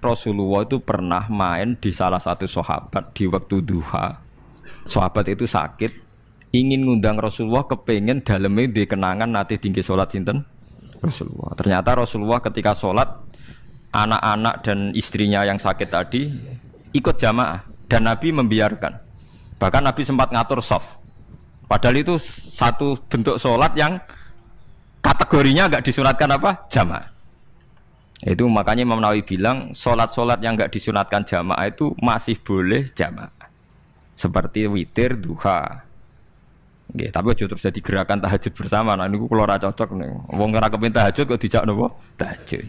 Rasulullah itu pernah main di salah satu sahabat di waktu duha. Sahabat itu sakit, ingin ngundang Rasulullah, kepengen dalamnya dikenangan nanti tinggi sholat sinten Rasulullah. Ternyata Rasulullah ketika sholat, anak-anak dan istrinya yang sakit tadi ikut jamaah dan Nabi membiarkan. Bahkan Nabi sempat ngatur shaf. Padahal itu satu bentuk sholat yang kategorinya enggak disunatkan apa? Jamaah. Itu makanya Imam Nawawi bilang sholat-sholat yang enggak disunatkan jamaah itu masih boleh jamaah. Seperti witir, duha. Nggih, tapi aja terus jadi gerakan tahajud bersama. Nah niku kula ora cocok nih. Wong ora kepen tahajud kok dijak napa? Tahajud.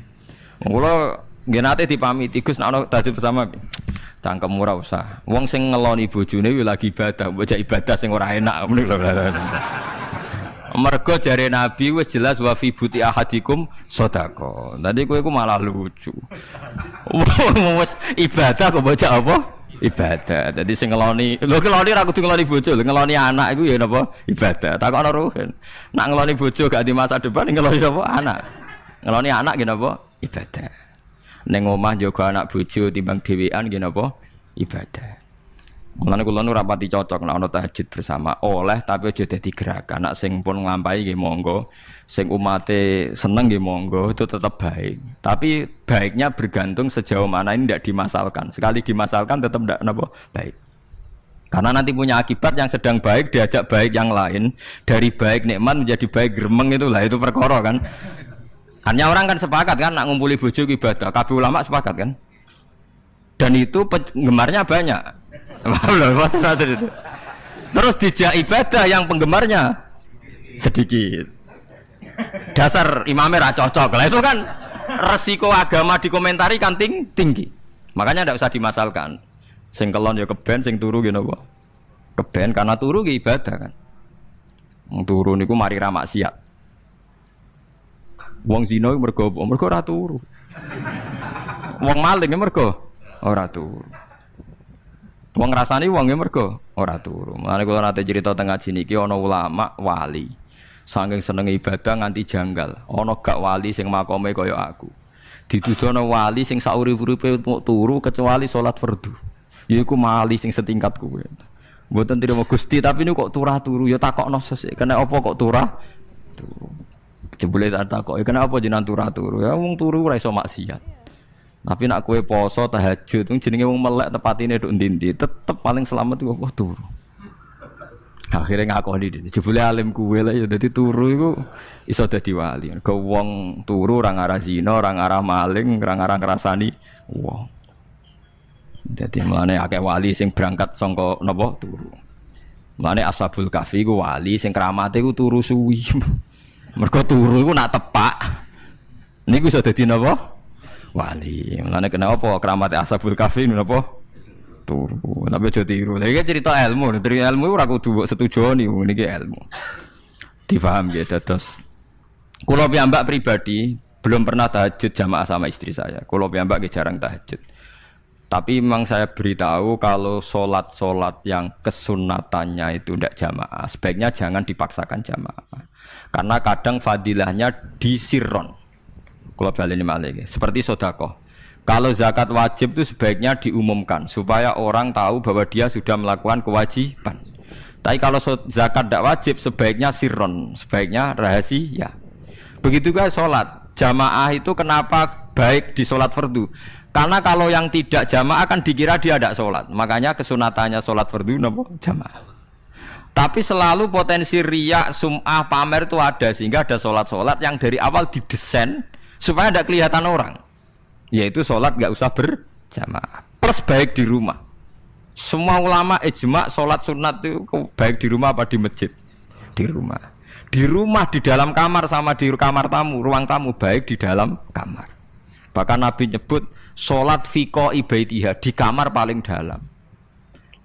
Kula nggih nate dipamiti Gus nek ana tahajud bersama. Cangkem ora usah. Wong sing ngeloni bojone kuwi lagi ibadah, bocah ibadah sing ora enak ngono lho. Mergo jare Nabi wis jelas wa fi buti ahadikum sedekah. Tadi kowe iku malah lucu. Wis ibadah kok bocah apa? Ibadah. Jadi sing ngeloni, lho ngeloni ra kudu ngeloni bojo, ngeloni anak iku ya napa? Ibadah. Takokno ruhen. Nak ngeloni bojo gak di masa depan ngeloni apa? Anak. Ngeloni anak nggih napa? Ibadah. Ning omah njaga anak bojo timbang dhewean nggih napa? Ibadah. Mulane kula nu rapati cocok nek ana tahajud bersama oleh tapi aja dadi gerakan. Nek sing pun nglampahi nggih monggo, sing umate seneng nggih monggo, itu tetap baik. Tapi baiknya bergantung sejauh mana ini tidak dimasalkan. Sekali dimasalkan tetap tidak napa baik. Karena nanti punya akibat yang sedang baik diajak baik yang lain, dari baik nikmat menjadi baik gremeng itulah itu perkara kan. Hanya orang kan sepakat kan nak ngumpuli bojo ibadah, kabeh ulama sepakat kan. Dan itu penggemarnya banyak. Terus dijak ibadah yang penggemarnya sedikit. Dasar imamnya ra cocok. Lah itu kan resiko agama dikomentari kan tinggi. Makanya tidak usah dimasalkan. Sing kelon ya keben, sing turu ya napa? Keben karena turu ya ibadah kan. Wong turu niku mari ra maksiat. Wong zina mergo ora turu. Wong maling mergo ora turu. Wong ngrasani wong e mergo ora turu. Mulane kula nate cerita teng ngaji niki ana ulama wali. Saking senenge ibadah nganti janggal. Ana gak wali sing makome kaya aku. Dituduhno wali sing saurip-uripe turu kecuali salat fardu. Yaiku wali sing setingkat kuwe. Mboten trimo Gusti tapi niku kok turah turu ya takokno sesuk. Kena apa kok turah? Turu. Jebule tak takoki kenapa jenengan turah turu? Ya wong turu ora iso maksiat. Tapi nak kue poso tahajud, jenenge wong melek tepatine nduk ndi-ndi, tetep paling selamat iku apa turu. Akhirnya ngakoni dene. Jebule alim kuwe lah ya dadi turu iku iso dadi wali. Ke wong turu ora ngarah zina, ora ngarah maling, ora ngarah ngrasani wong. Dadi mulane akeh wali sing berangkat saka napa turu. Mulane Ashabul Kahfi iku wali sing kramate iku turu suwi. Mergo turu iku nak tepak. Niku iso dadi napa? Wali. Mulane kena apa kramate Ashabul Kahfi napa? Turu. Tapi aja tiru. Lha iki cerita ilmu, dari ilmu ora kudu mbok setujoni niki ilmu. Difaham ya dados. Kula piyambak pribadi belum pernah tahajud jamaah sama istri saya. Kula piyambak jarang tahajud. Tapi memang saya beritahu kalau sholat yang kesunatannya itu tidak jamaah, sebaiknya jangan dipaksakan jamaah. Karena kadang fadilahnya disirron. Kalau balik ini malah seperti sedekah. Kalau zakat wajib itu sebaiknya diumumkan supaya orang tahu bahwa dia sudah melakukan kewajiban. Tapi kalau zakat tidak wajib sebaiknya sirron, sebaiknya rahasia. Begitu juga sholat jamaah itu kenapa baik di sholat fardu? Karena kalau yang tidak jamaah akan dikira dia tidak sholat. Makanya kesunatannya sholat fardu napa jamaah. Tapi selalu potensi riya, sum'ah, pamer itu ada sehingga ada sholat yang dari awal didesain supaya tidak kelihatan orang. Yaitu sholat nggak usah berjamaah. Plus baik di rumah. Semua ulama ijma sholat sunat itu baik di rumah apa di masjid? Di rumah. Di rumah, di dalam kamar sama di kamar tamu, ruang tamu baik di dalam kamar. Bahkan Nabi nyebut sholat fiko ibaitiha di kamar paling dalam.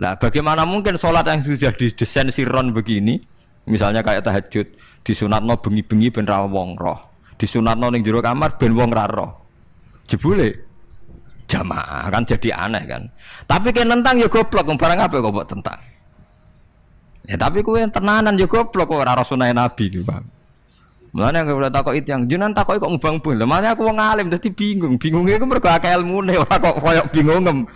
Nah, bagaimana mungkin sholat yang sudah didesain sirron begini, misalnya kayak tahajud, disunatno bengi-bengi ben ra wong roh, disunatno ning jero kamar ben wong ra roh. Jebule jamaah kan jadi aneh kan. Tapi kan tentang ya goblok, barang apa kok mbok tentang. Ya tapi kowe tenanan ya goblok kok ora sunah Nabi iki, Bang. Mulane aku ora takok itu yang jenengan takoki kok ngubang-ubang. Lah makane aku wong alim dadi bingung. Bingungnya iku mergo akeh ilmune ora kok koyo bingungem.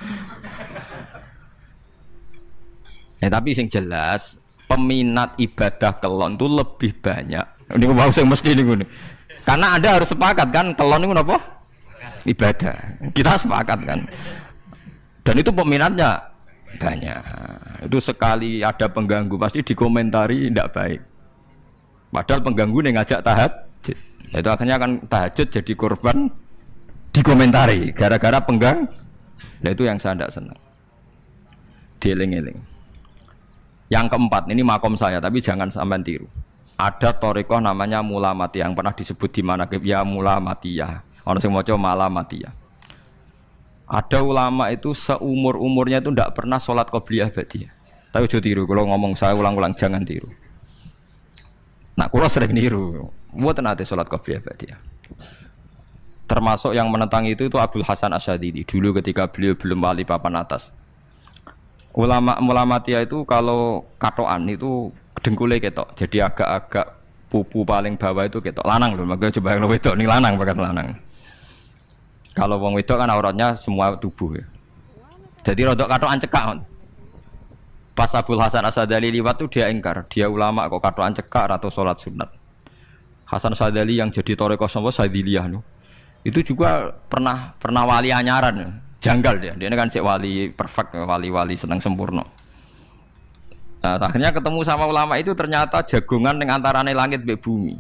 Tapi sing jelas peminat ibadah kelon itu lebih banyak. Ini mau sing mesti niku. Karena Anda harus sepakat kan kelon niku napa? Ibadah. Kita sepakat kan. Dan itu peminatnya banyak. Itu sekali ada pengganggu pasti dikomentari tidak baik. Padahal pengganggu yang ngajak tahajud. Nah, itu akhirnya akan tahajud jadi korban dikomentari gara-gara penggang. Nah itu yang saya tidak senang. Dieling-eling. Yang keempat ini makom saya tapi jangan sampai tiru. Ada thariqah namanya Mulamatiyah yang pernah disebut di mana ya Mulamatiyah. Orang sing maca Malamatiyah. Ada ulama itu seumur-umurnya itu tidak pernah sholat qobliyah ba'diyah. Tapi ojo tiru kalau ngomong saya ulang-ulang jangan tiru. Nah, kalau sering niru, buat nanti sholat qobliyah ba'diyah. Termasuk yang menentang itu Abdul Hasan Asyadili dulu ketika beliau belum wali papan atas. Ulama Mulamatiyah itu kalau katoan itu dengkulnya ketok, jadi agak-agak pupu paling bawah itu ketok lanang loh, makanya coba yang wedok nih lanang bakat lanang. Kalau wong wedok kan auratnya semua tubuh ya. Jadi rodok katoan cekak. Pas Abdul Hasan Asyadili liwat tuh dia ingkar, dia ulama kok katoan cekak atau sholat sunat. Hasan Asyadili yang jadi thariqah sama Sadiliyah no. Itu juga pernah wali anyaran ya. Janggal dia kan cek wali perfect, wali senang sempurna. Nah, akhirnya ketemu sama ulama itu ternyata jagongan dengan antarane langit be bumi.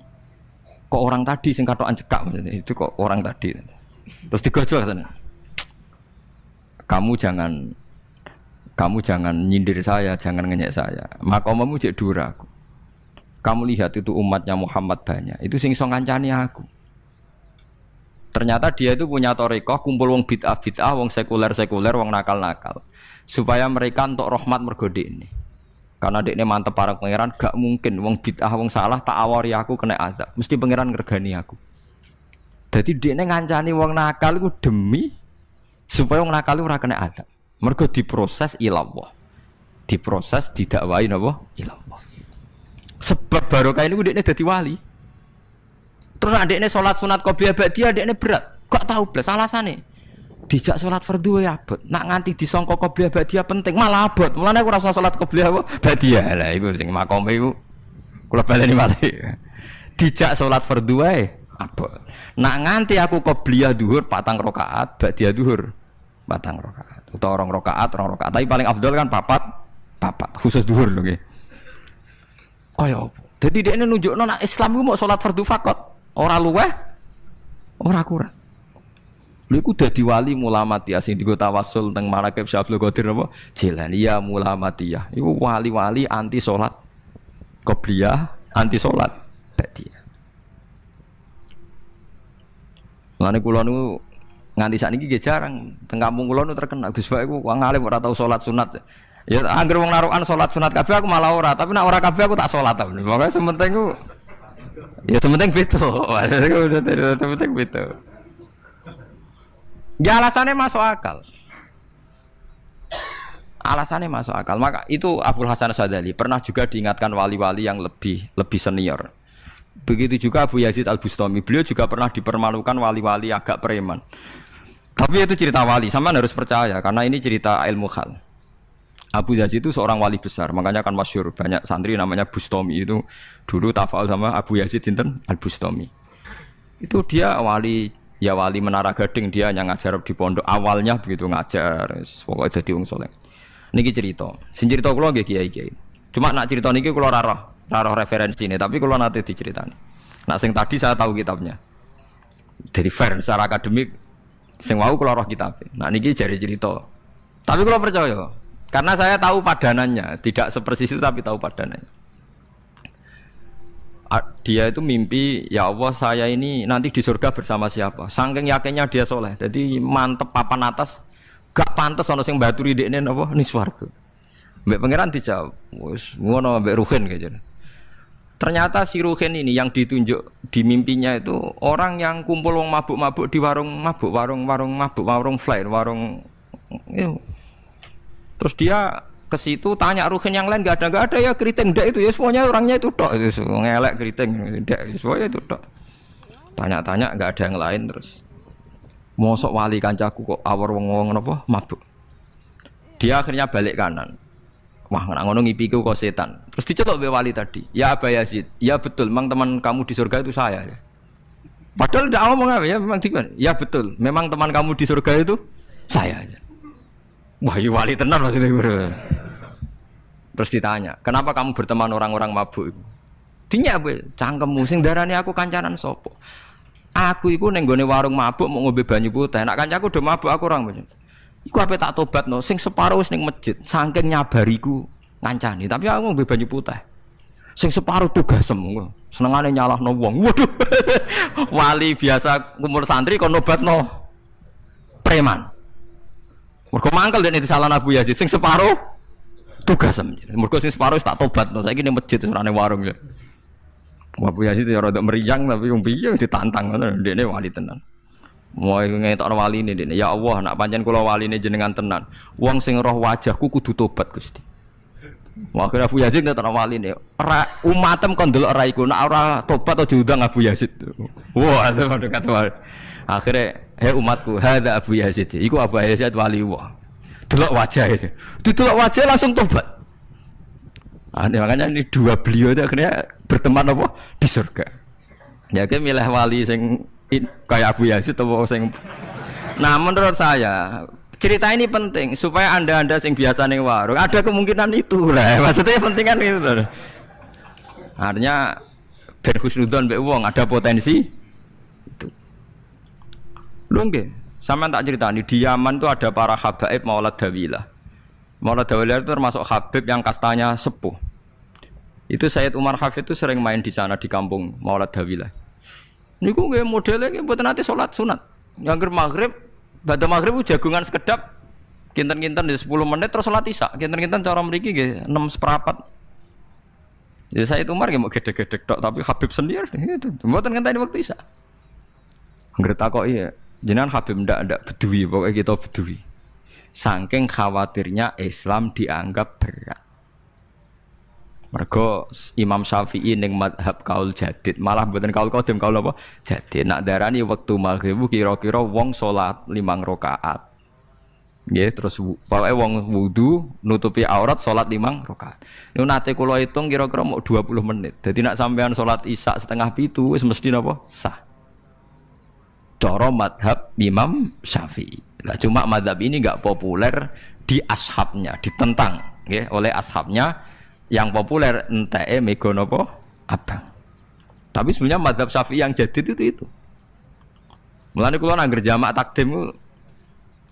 Kok orang tadi sing katokan cekak itu kok orang tadi. Terus digojol sana. Kamu jangan nyindir saya, jangan ngenyek saya. Makomamu cek dura aku. Kamu lihat itu umatnya Muhammad banyak. Itu sing iso ngancani aku. Ternyata dia itu punya thariqah kumpul wong bid'ah, wong sekuler, wong nakal. Supaya mereka untuk rahmat mergo ini. Karena dekne mantep para pangeran gak mungkin wong bid'ah, wong salah tak awari aku kena azab. Mesti pangeran ngergani aku. Jadi dekne ngancani wong nakal iku demi supaya wong nakal ora kena azab. Mergo diproses ilallah. Diproses didakwahi napa? Ilallah. Sebab barokah ini dekne dadi wali. Terus adekne sholat sunat qobliyah ba'diyah adekne berat. Kok tahu blas alasane? Dijak sholat fardhu ya abot. Nak nganti disangka qobliyah ba'diyah penting malah abot. Mulane aku ora usah sholat qobliyah ba'diyah. Lah iku sing makome iku kula baleni malih. Dijak sholat fardhu wae abot. Nak nganti aku qobliyah dhuhur 4 rakaat, ba'diyah dhuhur 4 rakaat. Utawa 2 rakaat. Tapi paling afdal kan 4 khusus dhuhur lho nggih. Kaya apa? Dadi dekne nunjukno nek Islam iku mau sholat fardhu faqat. Ora luweh, ora kurang. Lha iku dadi wali Mulamatiyah sing dienggo tawasul teng Manaqib Syekh Abdul Qadir apa? Jilaniyah Mulamatiyah. Iku wali-wali anti salat qobliyah, anti salat ba'diyah. Mulane kula niku nganti sakniki nggih jarang teng kampung kula niku terkenal Gus Bak iku wong alim ora tau salat sunat. Ya anggere wong narukan salat sunat kabeh aku malah ora, tapi nek ora kabeh aku tak salat ta. Pokoke sementing ku ya penting beto, penting beto. Ya alasannya masuk akal. Alasannya masuk akal. Maka itu Abdul Hasan Asyadili pernah juga diingatkan wali-wali yang lebih senior. Begitu juga Abu Yazid Al-Bustami. Beliau juga pernah dipermalukan wali-wali agak preman. Tapi itu cerita wali, sama harus percaya karena ini cerita ilmu hal. Abu Yazid itu seorang wali besar, makanya kan masyhur banyak santri namanya Bustami itu dulu tafal sama Abu Yazid sinten Al-Bustami. Itu dia wali Menara Gading, dia yang ngajar di pondok awalnya begitu ngajar, pokoknya jadi wong saleh. Niki cerita, sing cerita kula nggih kiai-kiai. Cuma nak cerita niki kula ora roh referensine, tapi kula nate diceritani. Nak sing tadi saya tahu kitabnya. Jadi fair secara akademik sing wau kula roh kitabnya. Nak niki jari cerita. Tapi kula percaya karena saya tahu padanannya, tidak sepersis itu tapi tahu padanannya. Dia itu mimpi, ya Allah saya ini nanti di surga bersama siapa. Saking yakinnya dia soleh, jadi mantep papan atas, gak pantas ono sing baturi dekne napa ning swarga. Mbek pangeran dijawab, wis ngono mbek Ruhin gitu. Ternyata si Ruhin ini yang ditunjuk di mimpinya itu orang yang kumpul wong mabuk-mabuk di warung mabuk, warung fly, warung. Terus dia ke situ tanya ruhin yang lain nggak ada ya keriting ndak itu ya semuanya orangnya itu tok itu ngelek keriting ndak semuanya itu tok. Tanya-tanya nggak ada yang lain terus. Mosok wali kancaku kok awor wong-wong napa mabuk. Dia akhirnya balik kanan. Wah, nak ngono ngipiku kok setan. Terus dicetok be wali tadi. Ya Aba Yazid, ya betul, memang teman kamu di surga itu saya ya. Padahal tidak ngomong apa ya, memang gimana? Ya betul, memang teman kamu di surga itu saya aja. Wah, ya wali tenar maksudnya. Terus ditanya, kenapa kamu berteman orang-orang mabuk itu? Dinya apa? Cangkemmu sing darani aku kancanan sopo. Aku iku ning gone warung mabuk mau ngombe banyu putih. Nak kancaku do mabuk aku orang banyak. Iku ape tak tobatno, sing separuh wis ning masjid, saking nyabariku ngancani, tapi aku ngombe banyu putih. Sing separuh tugasem, senengane nyalahno wong. Waduh. Wali biasa kumpul santri kon nobatno preman. Mergo mangkel dene disalahno Abu Yazid, sing separuh tugasem. Mergo sing separuh tak tobatno, saiki ning masjid serane warung ya. Abu Yazid ya rada meriang tapi wong piye ditantang ngono, dene wali tenan. Mau ngetokno waline dene. Ya Allah, nak pancen kula waline jenengan tenan. Wong sing roh wajahku kudu tobat Gusti. Akhirnya Abu Yazid ngetokno waline. Ora umatem kon ndelok ora iku, nak ora tobat aja diundang Abu Yazid. Wah, sama dekat wali. Akhirnya, "Hei umatku, hadza Abu Yazid." Iku Abu Yazid wali Allah. Delok wajah itu. Didelok wajah langsung tobat. Makanya ini dua beliau itu akhirnya berteman apa? Di surga. Ya ke milih wali sing kayak Abu Yazid atau sing. Nah menurut saya cerita ini penting supaya anda sing biasa ning warung ada kemungkinan itu lah. Maksudnya penting kan itu. Artinya ben husnudzon mbek wong ada potensi itu. Lho nggih, sampean tak ceritani di Yaman tuh ada para habaib Maulad Dawilah. Maulad Dawilah itu termasuk habib yang kastanya sepuh. Itu Sayyid Umar Hafid itu sering main di sana di kampung Maulad Dawilah. Niku nggih modele nggih mboten nate salat sunat. Yang maghrib, badhe maghrib jagungan sekedap kinten-kinten di 10 menit terus salat isya. Kinten-kinten cara mriki nggih 6:04. Ya Sayyid Umar nggih mau gedhe-gedhe tok tapi Habib sendiri itu. Mboten ngenteni waktu isya. Anggere takoki jenengan Habib ndak bedui pokoke kita bedui. Saking khawatirnya Islam dianggap berat. Mergo Imam Syafi'i ning mazhab kaul jadid, malah mboten kaul qadim, kaul apa? Jadid. Nak darani wektu maghrib kira-kira wong salat 5 rakaat. Nggih, terus pokoke wong wudu nutupi aurat salat 5 rakaat. Niku nate kula hitung kira-kira mau 20 menit. Dadi nak sampean salat Isya 6:30 wis mesti napa? Sah. Cara mazhab Imam Syafi'i. Lah cuma mazhab ini enggak populer di ashabnya, ditentang nggih oleh ashabnya. Yang populer enteke mega napa abang. Tapi sebenarnya mazhab Syafi'i yang jadid itu. Mulane kula nang jamak takdim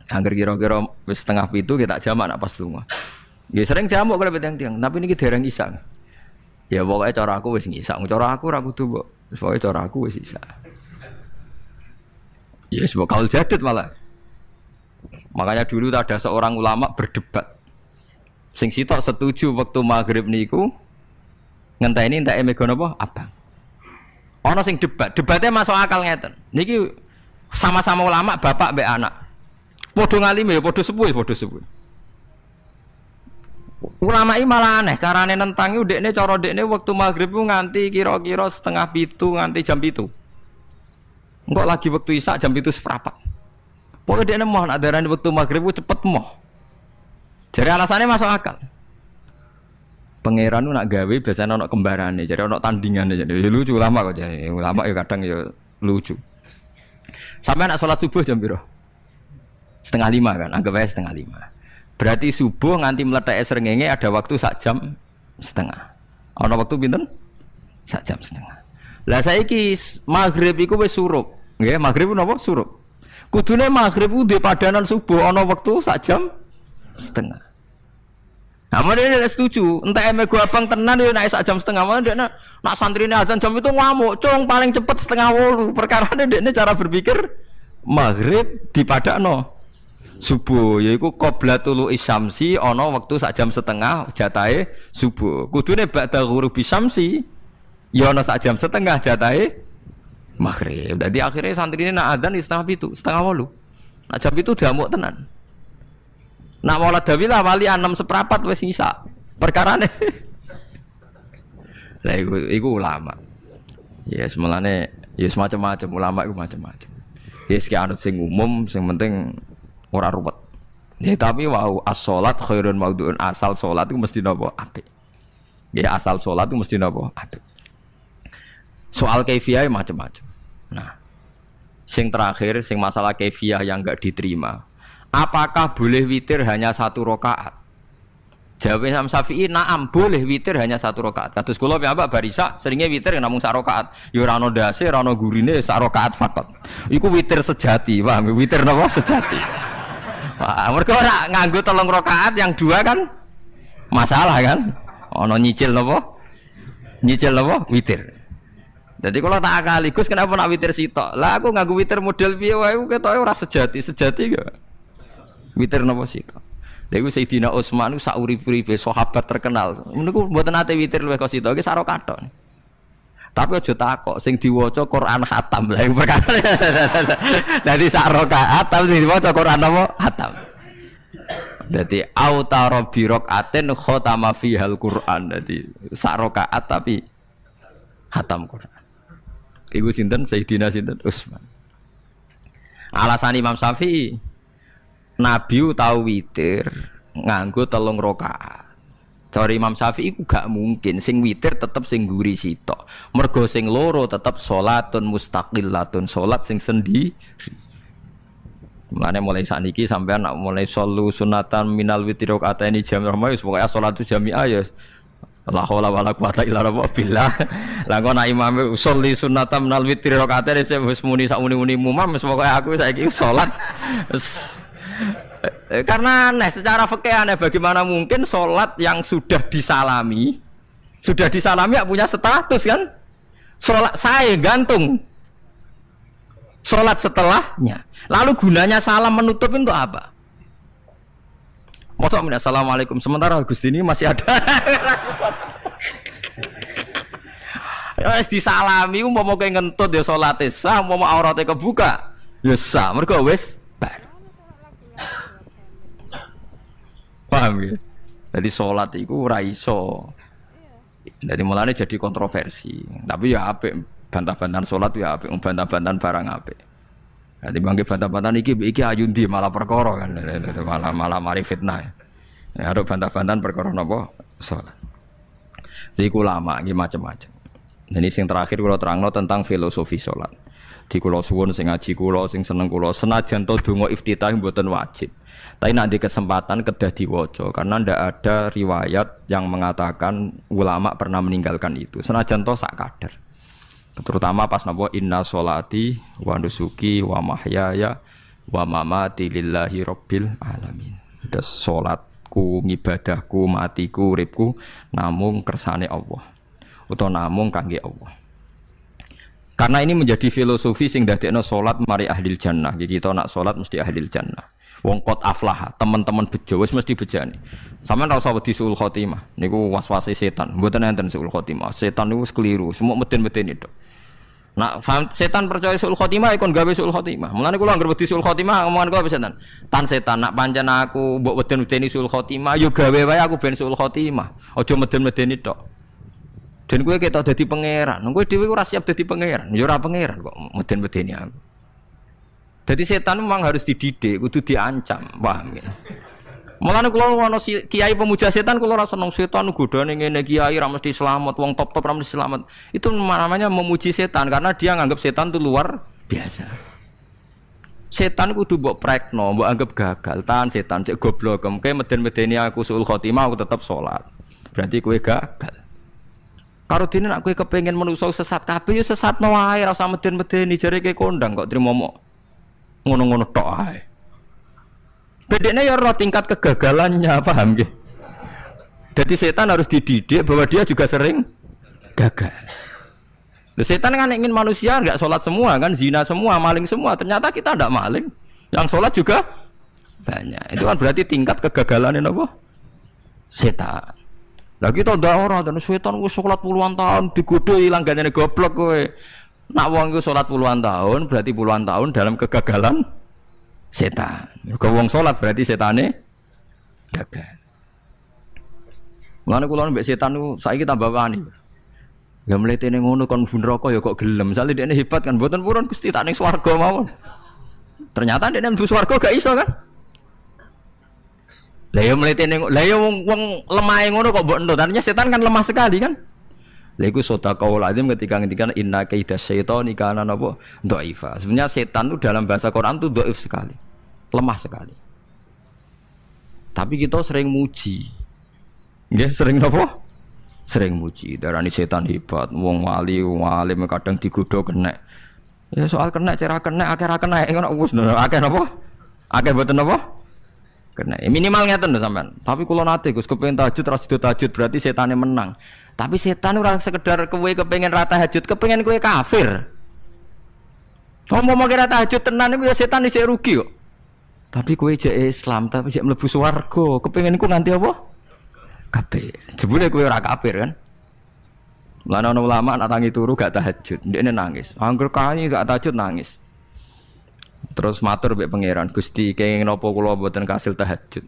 angger kira-kira wis 6:30 kita jamak nak pas lunga. Nggih sering jamak kalau tiang-tiang, tapi niki dereng isya. Ya pokoke cara aku wis ngisa, cara aku ora kudu mbok. Pokoke cara aku wis isya. Ya yes, kaul jadid malah. Makanya dulu ada seorang ulama berdebat. Sing sitok setuju waktu maghrib niku ngenteni enteke mega napa abang. Ana sing debatnya masuk akal ngeten. Niki sama-sama ulama bapak mbek anak. Padha ngalime ya padha sepuh. Ulama iki malah aneh carane nentang iku ndekne cara ndekne waktu maghrib ku nganti kira-kira 6:30 nganti jam 7. Engko lagi waktu isya jam 7:04. Pokoke ndekne mohon adarane waktu maghrib ku cepet moh. Jadi alasannya masuk akal. Pangeran nak gawe biasanya ono kembarane, jadi ono tandingannya, jadi lucu ulama kok jadi ulama ya kadang ya lucu. Sampai nak sholat subuh jam piro? 4:30 kan, anggap aja 4:30. Berarti subuh nganti meletak srengenge ada waktu 1,5 jam. Ono waktu pinten? 1,5 jam. Lah saiki maghrib iku wis surup, nggih maghrib napa surup. Kudune maghrib ku duwe padanan subuh ono waktu 1,5 jam. Amun dia tidak setuju, entah emego abang tenan dia naik 1,5 jam. Amun dia nak santri ini azan jam itu ngamuk, cung paling cepet 7:30. Perkara dia cara berpikir maghrib dipadakno subuh, yaiku qoblatul isyamsi ono waktu 1,5 jam jatahe subuh. Kudune ba'da ghurubi syamsi ya ono 1,5 jam jatahe maghrib. Jadi akhirnya santri ini nak azan di 7:30, 7:30. Nak jam itu diamuk tenan. Nak maulid Dawi lah wali 6/4 wis isa. Perkarane. Lah iku ulama. Ya semelane ya semacam-macam ulama iku macam-macam. Ya sik anut sing umum, sing penting ora ruwet. Ya tapi wau as-shalat khairun maudhu'un, asal salat itu mesti napa apik. Ya asal salat itu mesti napa apik. Soal kaifiyah macam-macam. Nah, sing terakhir sing masalah kaifiyah yang enggak diterima. Apakah boleh witir hanya 1 rakaat? Jawab Imam Syafi'i, na'am, boleh witir hanya 1 rakaat. Kados kula piyambak barisa seringnya witir namung 1 rakaat. Ya ora ono ndase, ora ono gurine 1 rakaat fakot. Iku witir sejati, paham? Witir napa sejati. Wah, mergo ora nganggo 3 rakaat yang 2 kan masalah kan? Ono nyicil napa? Nyicil napa? Witir. Jadi kalau tak akali, Gus kenapa nak witir sitok? Lah aku nganggo witir model piye wae ketoke ora sejati, sejati gak? Witir napa sitok? Lha iku Sayyidina Utsman sak urip-uripe sahabat terkenal. Niku mboten nate witir luwih kok sitok, iki sak rakaat. Tapi aja takok sing diwaca Quran khatam. Lah iku perkara. Dadi sak rakaat tapi diwaca Quran apa? Khatam. Dadi autara bi rakaatin khatama fihal Quran. Dadi sak rakaat tapi khatam Quran. Iku sinten Sayyidina sinten Utsman. Alasan Imam Syafi'i Nabi tahu witir nganggo 3 rakaat. Cari Imam Syafi'i ku gak mungkin sing witir tetep sing guri sitok. Mergo sing loro tetep salatun mustaqillatun, salat sing sendiri. Mulane mulai sakniki sampean nak mulai sallu sunatan minal witri rakaataini jami'ah wis pokoke salatu jami'ah ya la haula wala quwata illa billah. Lah kok nak imame sholli sunatan minal witri rakaataini wis muni sak muni-muni mumam wis pokoke aku saiki salat. Karena aneh secara fikih aneh, bagaimana mungkin sholat yang sudah disalami ya punya status kan? Sholat saya gantung sholat setelahnya. Lalu gunanya salam menutup itu apa? Masa assalamualaikum sementara Gusti ini masih ada. Wis disalami umpama kowe ngentut ya salate sah, umpama aurate kebuka ya sah. Mergo wis paham ya? Jadi sholat itu ora iso. Jadi mulanya jadi kontroversi. Tapi ya apik bantah-bantahan sholat ya apik, bantah-bantahan barang apik. Jadi bangke bantah-bantahan iki ayundi malah perkara kan, malah mari fitnah. Ya ada bantah-bantahan perkara napa sholat. Jadi ulama iki macam-macam. Jadi sing terakhir kula terangno tentang filosofi sholat. Di kula suwun sing ngaji kula sing seneng kula senajan to donga iftitah mboten wajib. Tapi nanti kesempatan kedah diwaca karena ndak ada riwayat yang mengatakan ulama pernah meninggalkan itu. Senajan toh sak kadar. Terutama pas napa inna sholati wa nusuki wa mahyaya wa mamati lillahi rabbil alamin. Terus salatku, ngibadahku, matiku, uripku namung kersane Allah. Utawa namung kangge Allah. Karena ini menjadi filosofi sing dadekno salat mari ahlil jannah. Jadi kita nak salat mesti ahlil jannah. Wong qad aflah, teman-teman bejo wis mesti bejane. Sampeyan ora usah wedi suul khotimah. Niku waswase setan. Mboten enten suul khotimah. Setan niku wis keliru, semua meden-meden itu. Nak setan percaya suul khotimah ikon gawe suul khotimah. Mulane kula anggere wedi suul khotimah ngomongan kula setan. Tan setan nak pancen aku mbok weden-wedeni suul khotimah yo gawe wae aku ben suul khotimah. Aja meden-medeni tok. Dan kowe ketok dadi pangeran. Kowe dhewe ora siap dadi pangeran. Ya ora pangeran kok meden-medeni aku. Jadi setan memang harus dididik, kudu diancam, paham ya? Mulane kula ana kiai pemuja setan kula ora seneng setan godane ngene kiai ra mesti selamat, wong top-top ra mesti selamat. Itu namanya memuji setan karena dia nganggap setan itu luar biasa. Setan kudu mbok prekno, mbok anggap gagal. Tahan setan cek goblok, kowe meden-medeni aku suul khotimah aku tetap salat. Berarti kowe gagal. Karo dene nek kowe kepengin menungso sesat kabeh ya sesatno wae, ora usah meden-medeni jare kowe kondang kok trimo mok. Ngono-ngono tok ae. Bedene ya ora tingkat kegagalannya, paham nggih? Jadi setan harus dididik bahwa dia juga sering gagal. Loh, setan kan ingin manusia enggak sholat semua kan, zina semua, maling semua. Ternyata kita enggak maling. Yang sholat juga banyak. Itu kan berarti tingkat kegagalannya apa? Setan. Lah kita ndak ora dan setan wis sholat puluhan tahun digodho ilang gandene goblok kowe. Nak wong iku salat puluhan tahun berarti puluhan tahun dalam kegagalan setan. Kalau wong salat berarti setane Gagal. Mulane kula mbek setan niku saiki tambah wani. Ya mletene ngono kon mlebu neraka ya kok gelem. Misale dekne hebat kan mboten purun Gusti tak ning swarga mawon. Ternyata dekne mlebu swarga gak iso kan? Lah ya mletene lah ya wong lemahe ngono kok mbok entuk. Tadinya setan kan lemah sekali kan? Lah iku sedekah lazim ketika ngendikan inna kaidas syaitani kana napa dhaifa. Sebenarnya setan itu dalam bahasa Quran itu dhaif sekali. Lemah sekali. Tapi kita sering muji. Nggih, sering napa? Sering muji, darani setan hebat, wong wali, wong alim kadang digodho kena. Ya soal kena cara kena, akeh ra kena ngono wis akeh napa? Akeh mboten napa? Kena. Minimal ngeten lho sampean. Tapi kula nate Gus kepengin tahajud ra sido tahajud berarti setane menang. Tapi setan ora sekedar kowe kepengin ra tahajud, kepengin kowe kafir. Cuma mau kira tahajud tenan iku ya setan isih rugi kok. Tapi kowe jek Islam, tapi jek mlebu swarga, kepengin iku nganti apa? Kabeh. Jebule kowe ora kafir kan? Lan ana ulama nak tangi turu gak tahajud, ndekne nangis. Angger kanyi gak tahajud nangis. Terus matur mbek pangeran, Gusti kenging napa kula mboten kasil tahajud.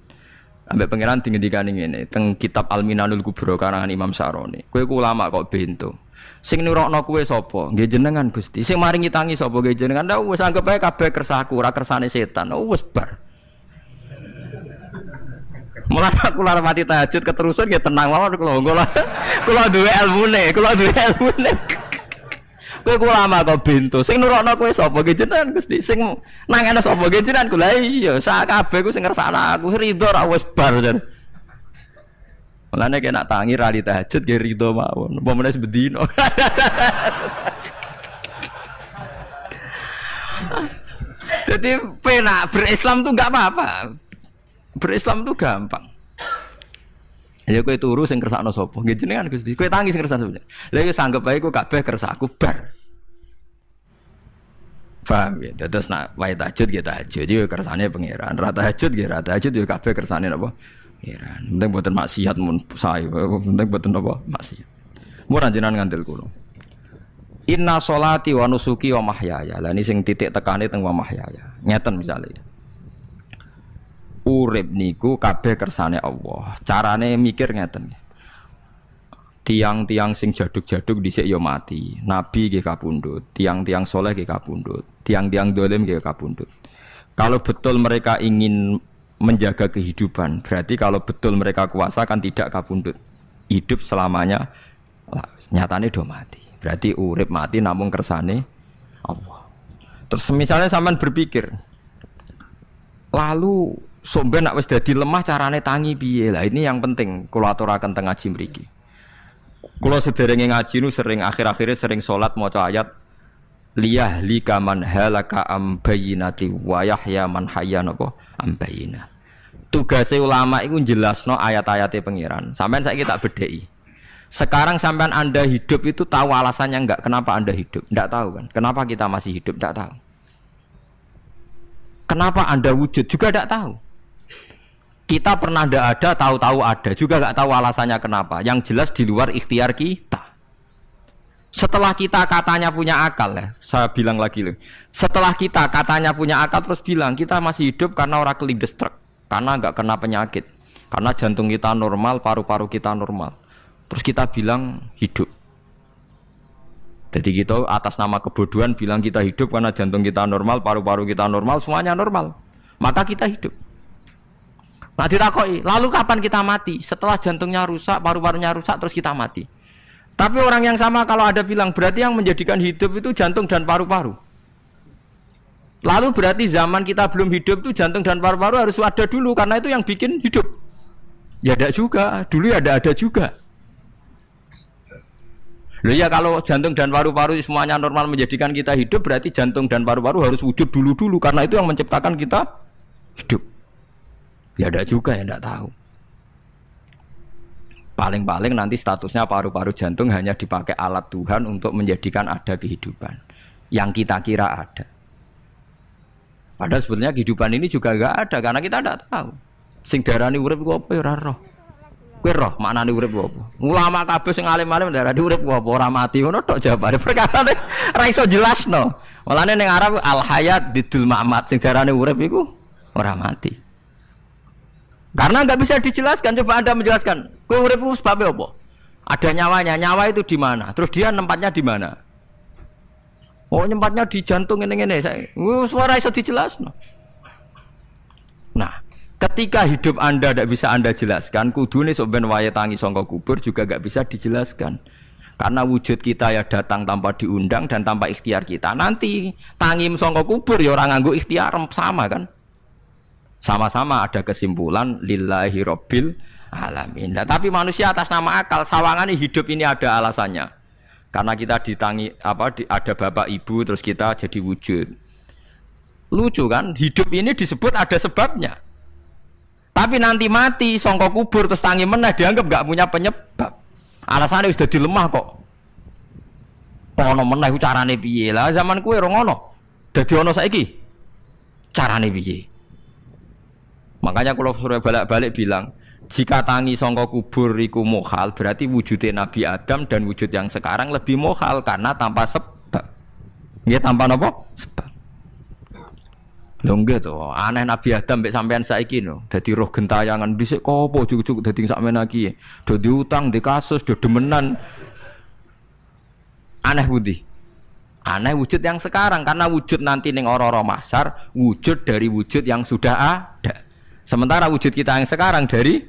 Ambek pangeran dingendikane ngene, teng kitab Al-Minanul Kubra karangan Imam Saroni. Kowe ku ulama kok bento. Sing nurokno kowe sapa? Nggih jenengan Gusti. Sing maringi tangi sapa? Nggih jenengan. Ndak wis anggap ae kabeh kersaku, ora kersane setan. Wis bar. Mulane aku lara mati tahajud keterusan nggih tenang mawon kula duwe ilmune, Kowe ulama kok bento. Sing nurokno kowe sapa? Nggih jenengan Gusti. Sing nangane sapa? Nggih jenengan. Lha iya, sak kabeh ku sing ngersakno aku ridho ra wis bar. Mulane kena tangi ra di tahajud nggih ridho mawon. Apa meneh sebedino. Jadi penak berislam tuh enggak apa-apa. Berislam tuh gampang. Ya kowe turu sing kersakno sapa? Nggih jenengan Gusti. Kowe tangi sing kersakno sapa? Lah ya sanggep ae kowe kabeh kersaku bar. Paham ya? Terus nak wae tahajud ya tahajud iki kersane pangeran. Ra tahajud ya ra tahajud ya kabeh kersane napa? Pangeran. Penting mboten maksiat mun sae. Penting mboten napa? Maksiat. Mun jenengan ngandel kula. Inna sholati wa nusuki wa mahyaya. Lah ini sing titik tekane teng wa mahyaya. Ngeten misale. Urip niku kabeh kersane Allah. Carane mikir ngeten. Tiang-tiang sing jaduk-jaduk dhisik ya mati. Nabi nggih kapundhut, tiang-tiang soleh nggih kapundhut, tiang-tiang dolim nggih kapundhut. Kalau betul mereka ingin menjaga kehidupan, berarti kalau betul mereka kuasa kan tidak kapundhut. Hidup selamanya nyatane do mati. Berarti urip mati namung kersane Allah. Terus misalnya sampean berpikir, lalu somben nak wis dadi lemah carane tangi piye? Lah ini yang penting kula aturaken teng ngaji mriki. Kula sederenge ngaji nu sering akhir-akhire sering salat maca ayat liyahli kaman halaka am bayyinati wa yahya man hayya napa am bayyinah. Tugase ulama iku jelasno ayat-ayate pangeran. Sampeyan saiki tak bedheki. Sekarang sampean Anda hidup itu tahu alasannya enggak? Kenapa Anda hidup? Enggak tahu kan? Kenapa kita masih hidup? Enggak tahu. Kenapa Anda wujud? Juga enggak tahu. Kita pernah enggak ada, tahu-tahu ada. Juga enggak tahu alasannya kenapa. Yang jelas di luar ikhtiar kita. Setelah kita katanya punya akal ya, saya bilang lagi loh. Setelah kita katanya punya akal terus bilang kita masih hidup karena orang kelindes truk, karena enggak kena penyakit, karena jantung kita normal, paru-paru kita normal. Terus kita bilang hidup. Jadi kita atas nama kebodohan bilang kita hidup karena jantung kita normal, paru-paru kita normal, semuanya normal. Maka kita hidup. Nah ditakoi, lalu kapan kita mati? Setelah jantungnya rusak, paru-parunya rusak, terus kita mati. Tapi orang yang sama kalau ada bilang berarti yang menjadikan hidup itu jantung dan paru-paru. Lalu berarti zaman kita belum hidup itu jantung dan paru-paru harus ada dulu karena itu yang bikin hidup. Ya ada juga, dulu ya ada juga. Loh ya kalau jantung dan paru-paru semuanya normal menjadikan kita hidup berarti jantung dan paru-paru harus wujud dulu karena itu yang menciptakan kita hidup. Ya ada juga yang tidak tahu. Paling-paling nanti statusnya paru-paru jantung hanya dipakai alat Tuhan untuk menjadikan ada kehidupan yang kita kira ada. Padahal sebetulnya kehidupan ini juga enggak ada karena kita tidak tahu. Sing darani urip iku apa ya ora roh. Kowe roh maknane urip apa? Ulama kabeh sing alim-alim darani urip apa ora mati ngono tok jawabane. Perkarane ora iso jelasno. Mulane ning Arab al hayat didul mamat sing darani urip iku ora mati. Karena nggak bisa dijelaskan. Coba Anda menjelaskan. Kowe urip ku sebabnya apa? Ada nyawanya. Nyawa itu di mana? Terus dia nempatnya di mana? Oh, nyempatnya di jantung ini. Suara iso dijelasno. Nah, ketika hidup Anda tidak bisa Anda jelaskan, kudune sok ben wayahe tangi sangka kubur juga nggak bisa dijelaskan. Karena wujud kita ya datang tanpa diundang dan tanpa ikhtiar kita. Nanti tangi sangka kubur ya ora nganggo ikhtiar sama kan? Sama-sama ada kesimpulan lillahi rabbil alamin. Nah, tapi manusia atas nama akal sawangan hidup ini ada alasannya. Karena kita ada bapak ibu terus kita jadi wujud. Lucu kan? Hidup ini disebut ada sebabnya. Tapi nanti mati sangka kubur terus tangi meneh dianggap enggak punya penyebab. Alasannya sudah dilemah kok. Ono meneh ku carane piye? Lah zaman kuwe ora ngono. Dadi ono saiki. Carane piye? Makanya kalau sudah balik-balik bilang, jika tangi sangka kubur iku mukhal, berarti wujudnya Nabi Adam dan wujud yang sekarang lebih mukhal karena tanpa sebab. Nggih tanpa napa? Sebab. Lho nggih to, aneh Nabi Adam mbek sampean saiki no. Dadi roh gentayangan dhisik kopo juk-juk dadi sakmen iki. Do diutang, di kasus, do demenan. Aneh budi. Aneh wujud yang sekarang karena wujud nanti ning ora-ora mahsyar, wujud dari wujud yang sudah ada. Sementara wujud kita yang sekarang dari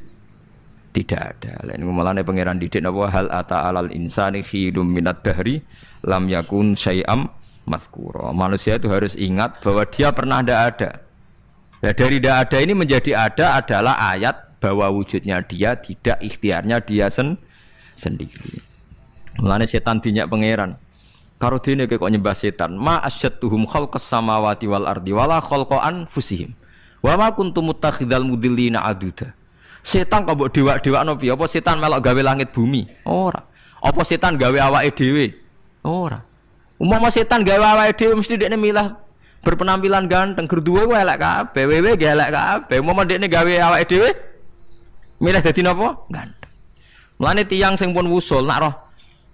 tidak ada. Lain mulane pangeran didik napa hal ata alal insani khidum minad dahri lam yakun syai'am mazkura. Manusia itu harus ingat bahwa dia pernah tidak ada. Nah, dari tidak ada ini menjadi ada adalah ayat bahwa wujudnya dia tidak ikhtiarnya dia sendiri. Mulane setan dinyak pangeran. Karo dene kok nyembah setan. Ma asyattuhum khalqas samawati wal ardi wala khalqa anfusihim. Wa ma kuntum muttakhidal mudillina aduda. Setan kok mbok dewa-dewakno piye? Apa setan melok gawe langit bumi? Ora. Apa setan gawe awake dhewe? Ora. Umpama setan gawe awake dhewe mesti dekne milah berpenampilan ganteng, gerduwe ku elek kabeh, wewe ge elek kabeh. Umpama dekne gawe awake dhewe milih dadi napa? Ganteng. Mulane tiyang sing pun wusul nak roh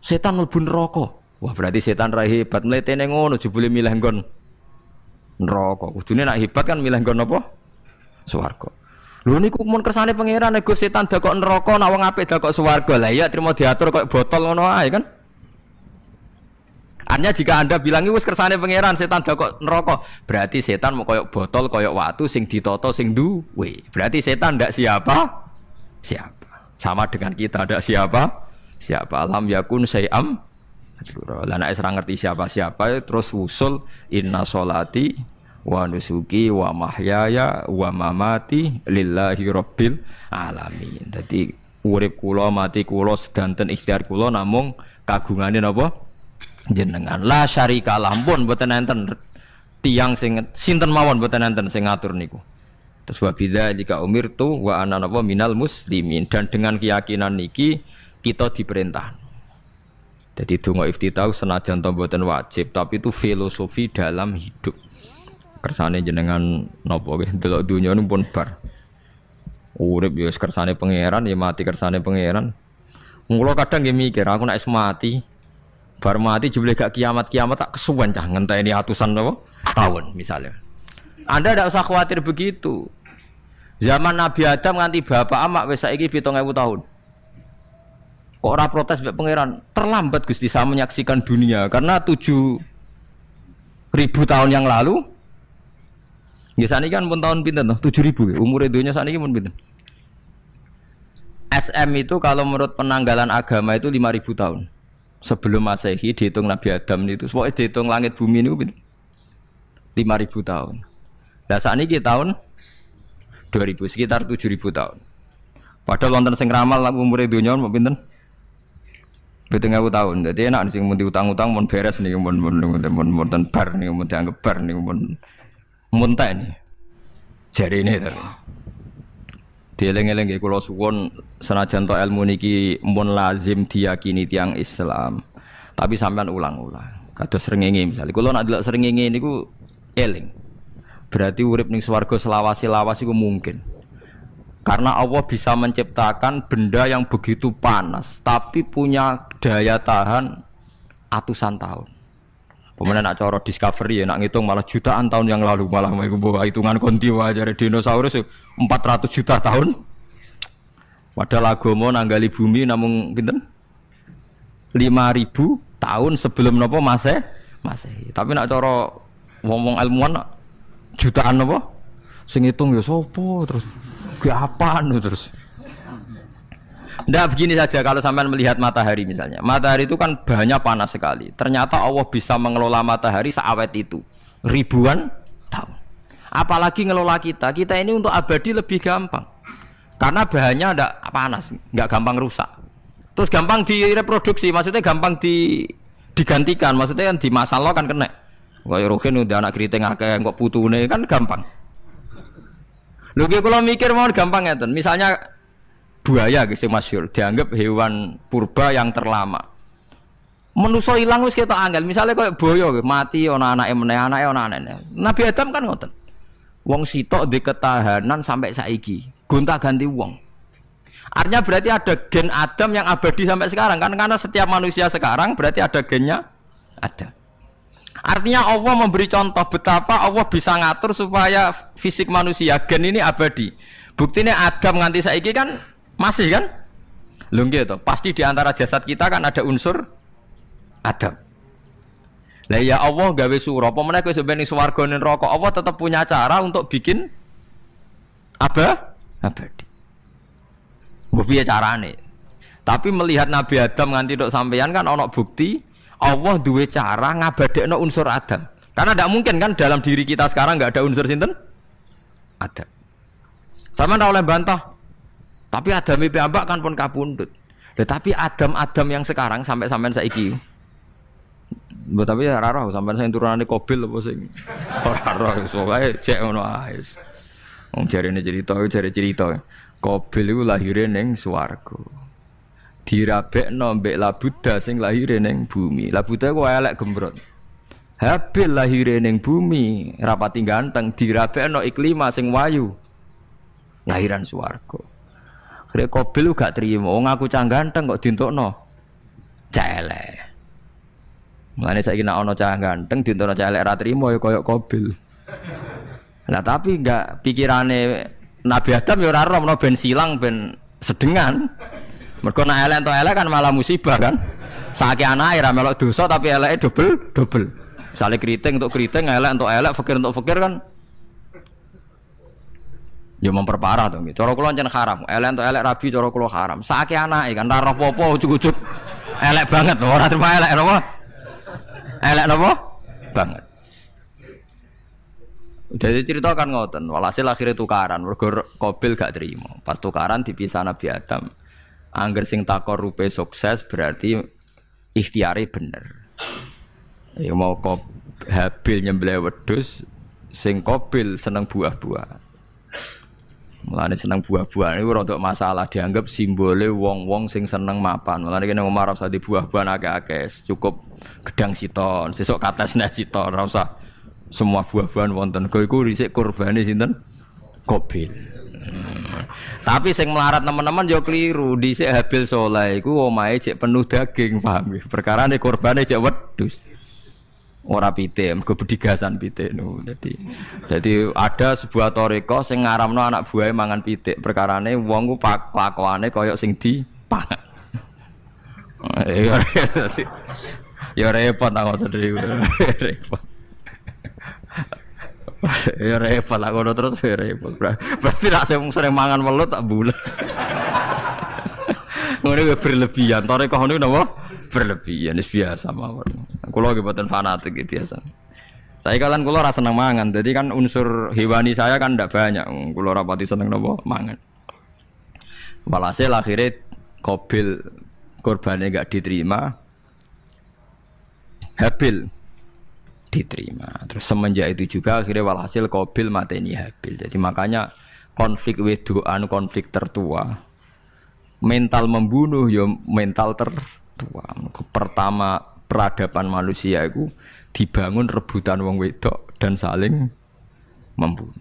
setan mlebu neraka. Wah, berarti setan ra hebat, mletene ngono jebule milih nggon neraka. Kudune nak hebat kan milih nggon apa? Swarga. Lho niku mun kersane pangeran nek setan dakok neraka nak wong apik dakok swarga. Lah iya trimo diatur koyo botol ngono ae kan. Artinya jika Anda bilang wis kersane pangeran setan dakok neraka, berarti setan mau koyo botol koyo watu sing ditata sing duwe. Berarti setan ndak siapa? Siapa. Sama dengan kita ndak siapa? Siapa lam yakun syai'am. Lah nek ora ngerti siapa-siapa terus wusul inna sholati wa nusuki wa mahyaya wa mamati lillahi rabbil alamin. Dadi urip kula mati kula sedanten ikhtiar kula namung kagungane napa jenengan. La syarika lampun mboten enten tiyang sing sinten mawon mboten enten sing ngatur niku. Terus wa bidzalika umirtu wa ana napa minal muslimin, dan dengan keyakinan niki kita diperintah. Jadi donga iftitah senajan to mboten wajib tapi itu filosofi dalam hidup. Kersane jenengan napa nggih delok donya niku pun bar. Urip ya kersane pangeran ya mati kersane pangeran. Mula kadang nggih mikir aku nek mati bar mati jebule gak kiamat-kiamat tak kesuwen cah ngenteni atusan apa tahun misalnya. Anda tidak usah khawatir begitu. Zaman Nabi Adam nganti bapak amak wis saiki 7.000 tahun. Kok ora protes mbek pangeran? Terlambat Gusti saya menyaksikan dunia karena 7.000 tahun yang lalu. Ya saniki kan pun tahun pinten toh? 7.000 umur dunia saniki pun pinten? SM itu kalau menurut penanggalan agama itu 5.000 tahun. Sebelum Masehi dihitung Nabi Adam itu, pokoknya dihitung langit bumi ini 5.000 tahun. Lah saniki tahun 2000 sekitar 7.000 tahun. Padahal wonten sing ramal umure donya mau pinten? 7.000 tahun. Jadi enak sing mun diutang-utang mun beres niki mun bar niki mun dianggap bar niki mun muntek niki. Jarine to. Dieling-eling nggih kula suwun senajan to ilmu niki mun lazim diyakini tiyang Islam. Tapi sampean ulang-ulang. Kados srengenge misalnya kula nek delok srengenge niku eling. Berarti urip ning swarga selawase-lawas iku mungkin. Karena Allah bisa menciptakan benda yang begitu panas tapi punya daya tahan atusan tahun. Pemenang nak cara discovery ya nak ngitung malah jutaan tahun yang lalu malah hitungan kontiwa dari dinosaurus 400 juta tahun. Padahal agama nanggali bumi namung pinten? 5.000 tahun sebelum nopo Masehi. Tapi nak cara ngomong ilmuwan jutaan nopo? Sing ngitung ya sopo terus ke apaan terus. Nggak begini saja kalau sampai melihat matahari misalnya. Matahari itu kan banyak panas sekali. Ternyata Allah bisa mengelola matahari seawet itu. Ribuan tahun. Apalagi ngelola kita. Kita ini untuk abadi lebih gampang. Karena bahannya ada panas. Nggak gampang rusak. Terus gampang direproduksi. Maksudnya gampang digantikan. Maksudnya kan di masa lo kan kena. Kayak Rohin udah anak keriting akeh kok putune kan gampang. Lho kalau mikir mau gampang ya. Misalnya buaya guys yang masyhur dianggap hewan purba yang terlama. Manusa ilang wis ketok angel. Misale koyo boyo mati ana anake meneh, anake ana anake. Nabi Adam kan ngoten. Wong sitok di ketahanan sampai saiki, gonta-ganti wong. Artinya berarti ada gen Adam yang abadi sampai sekarang kan karena setiap manusia sekarang berarti ada gennya ada. Artinya Allah memberi contoh betapa Allah bisa ngatur supaya fisik manusia gen ini abadi. Buktinya Adam nganti saiki kan masih kan? Lho nggih to, pasti di antara jasad kita kan ada unsur Adam. Lah ya Allah gawe sura, apa meneh kowe sampeyan swarga ning neraka, Allah tetap punya cara untuk bikin abadi. Mbok piye carane? Tapi melihat Nabi Adam nganti tok sampeyan kan ana bukti Allah duwe cara ngabadekno unsur Adam. Karena tidak mungkin kan dalam diri kita sekarang nggak ada unsur sinten? Adam. Sama ndak oleh bantah. Tapi Adam piyambak kan pun kapundhut. Tetapi Adam yang sekarang sampai saiki. Mbok tapi ora roh sampean sing turunane Qabil apa sing ora roh soalé cek ngono ae. Wong jarene cerita. Qabil iku lahire ning swarga. Dirabekno mbek Labuda sing lahire ning bumi. Labuda ku elek gembrot. Habil lahire ning bumi, rapati ganteng dirabekno Iklima sing wayu. Lahiran swarga. Akhirnya Qabil gak terima, wong aku cah ganteng kok dintokno cah elek. Mulane saiki nek ana cah ganteng dintokno cah elek ra trimo ya kaya Qabil. Lah tapi enggak pikirane Nabi Adam ya ora roh ben silang ben sedengan. Mergo nek elek entuk elek kan malah musibah kan. Saiki anake ra melok dosa tapi eleke double. Misale keriting untuk keriting, elek untuk elek, fakir untuk fakir kan ya memperparah to nggih. Cara kula ncen haram. Elek entuk elek rabi cara kula haram. Saiki anake kan ora roh apa ujug-ujug elek banget lho, ora terima elek napa? Elek napa? Banget. Jadi cerita kan ngoten, walhasil akhirnya tukaran, mergo Qabil gak terima. Pas tukaran dipisah Nabi Adam. Angger sing takor rupe sukses berarti ikhtiare bener. Ya mau Habil nyembelih wedhus, sing Qabil seneng buah-buah. Mulane seneng buah-buahan iku rada masalah dianggap simbole wong-wong sing seneng mapan. Mulane kene Umar ora usah di buah-buahan akeh-akeh, cukup gedang siton, sesuk katesne siton, ora usah semua buah-buahan wonten. Iku risik kurbane sinten? Qabil. Tapi sing melarat teman-teman yo keliru. Dhisik Habil saleh iku omahe cek penuh daging, paham nggih? Perkarane kurbane cek wedhus. Ora pitik, mergo bedigasan pitik niku. Jadi ada sebuah toriko sing ngaramno anak buahe mangan pitik. Perkarane wong ku kelakuane kaya sing dipangan. Ya repot ta ngoten iki. Repot. Ya repot lah ngono terus repot. Berarti nek sering mangan welut tak bulet. Ngono berlebihan. Toriko niku napa? Berlebihan, itu biasa mawon. Kula nggih mboten fanatik gitu biasa. Tapi kalian kula ora seneng mangan. Jadi kan unsur hewani saya kan ndak banyak. Kula ora pati seneng napa mangan. Walhasil akhirnya Qabil korbannya enggak diterima. Habil diterima. Terus semenjak itu juga akhirnya walhasil Qabil mateni Habil. Jadi makanya konflik wedoan, konflik tertua. Mental membunuh ya mental tertua. Pertama peradaban manusia itu dibangun rebutan wong wedok dan saling membunuh.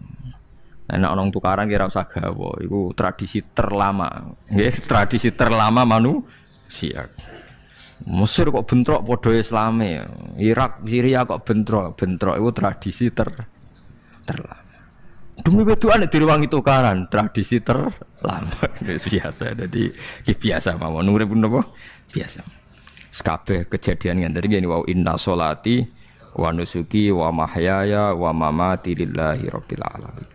Nek ana tukaran kira usah gawa, iku tradisi terlama, nggih, tradisi terlama manusia. Mesir kok bentrok padha Islame. Irak, Syria kok bentrok. Bentrok itu tradisi terlama. Demi wedokan direwangi tukaran, tradisi terlama. Biasa. Jadi biasa mawon. Urip napa? Biasa. Kabeh kejadian ngene iki wa inna sholati wa nusuki wa mahyaya wa mamati lillahi rabbil alamin.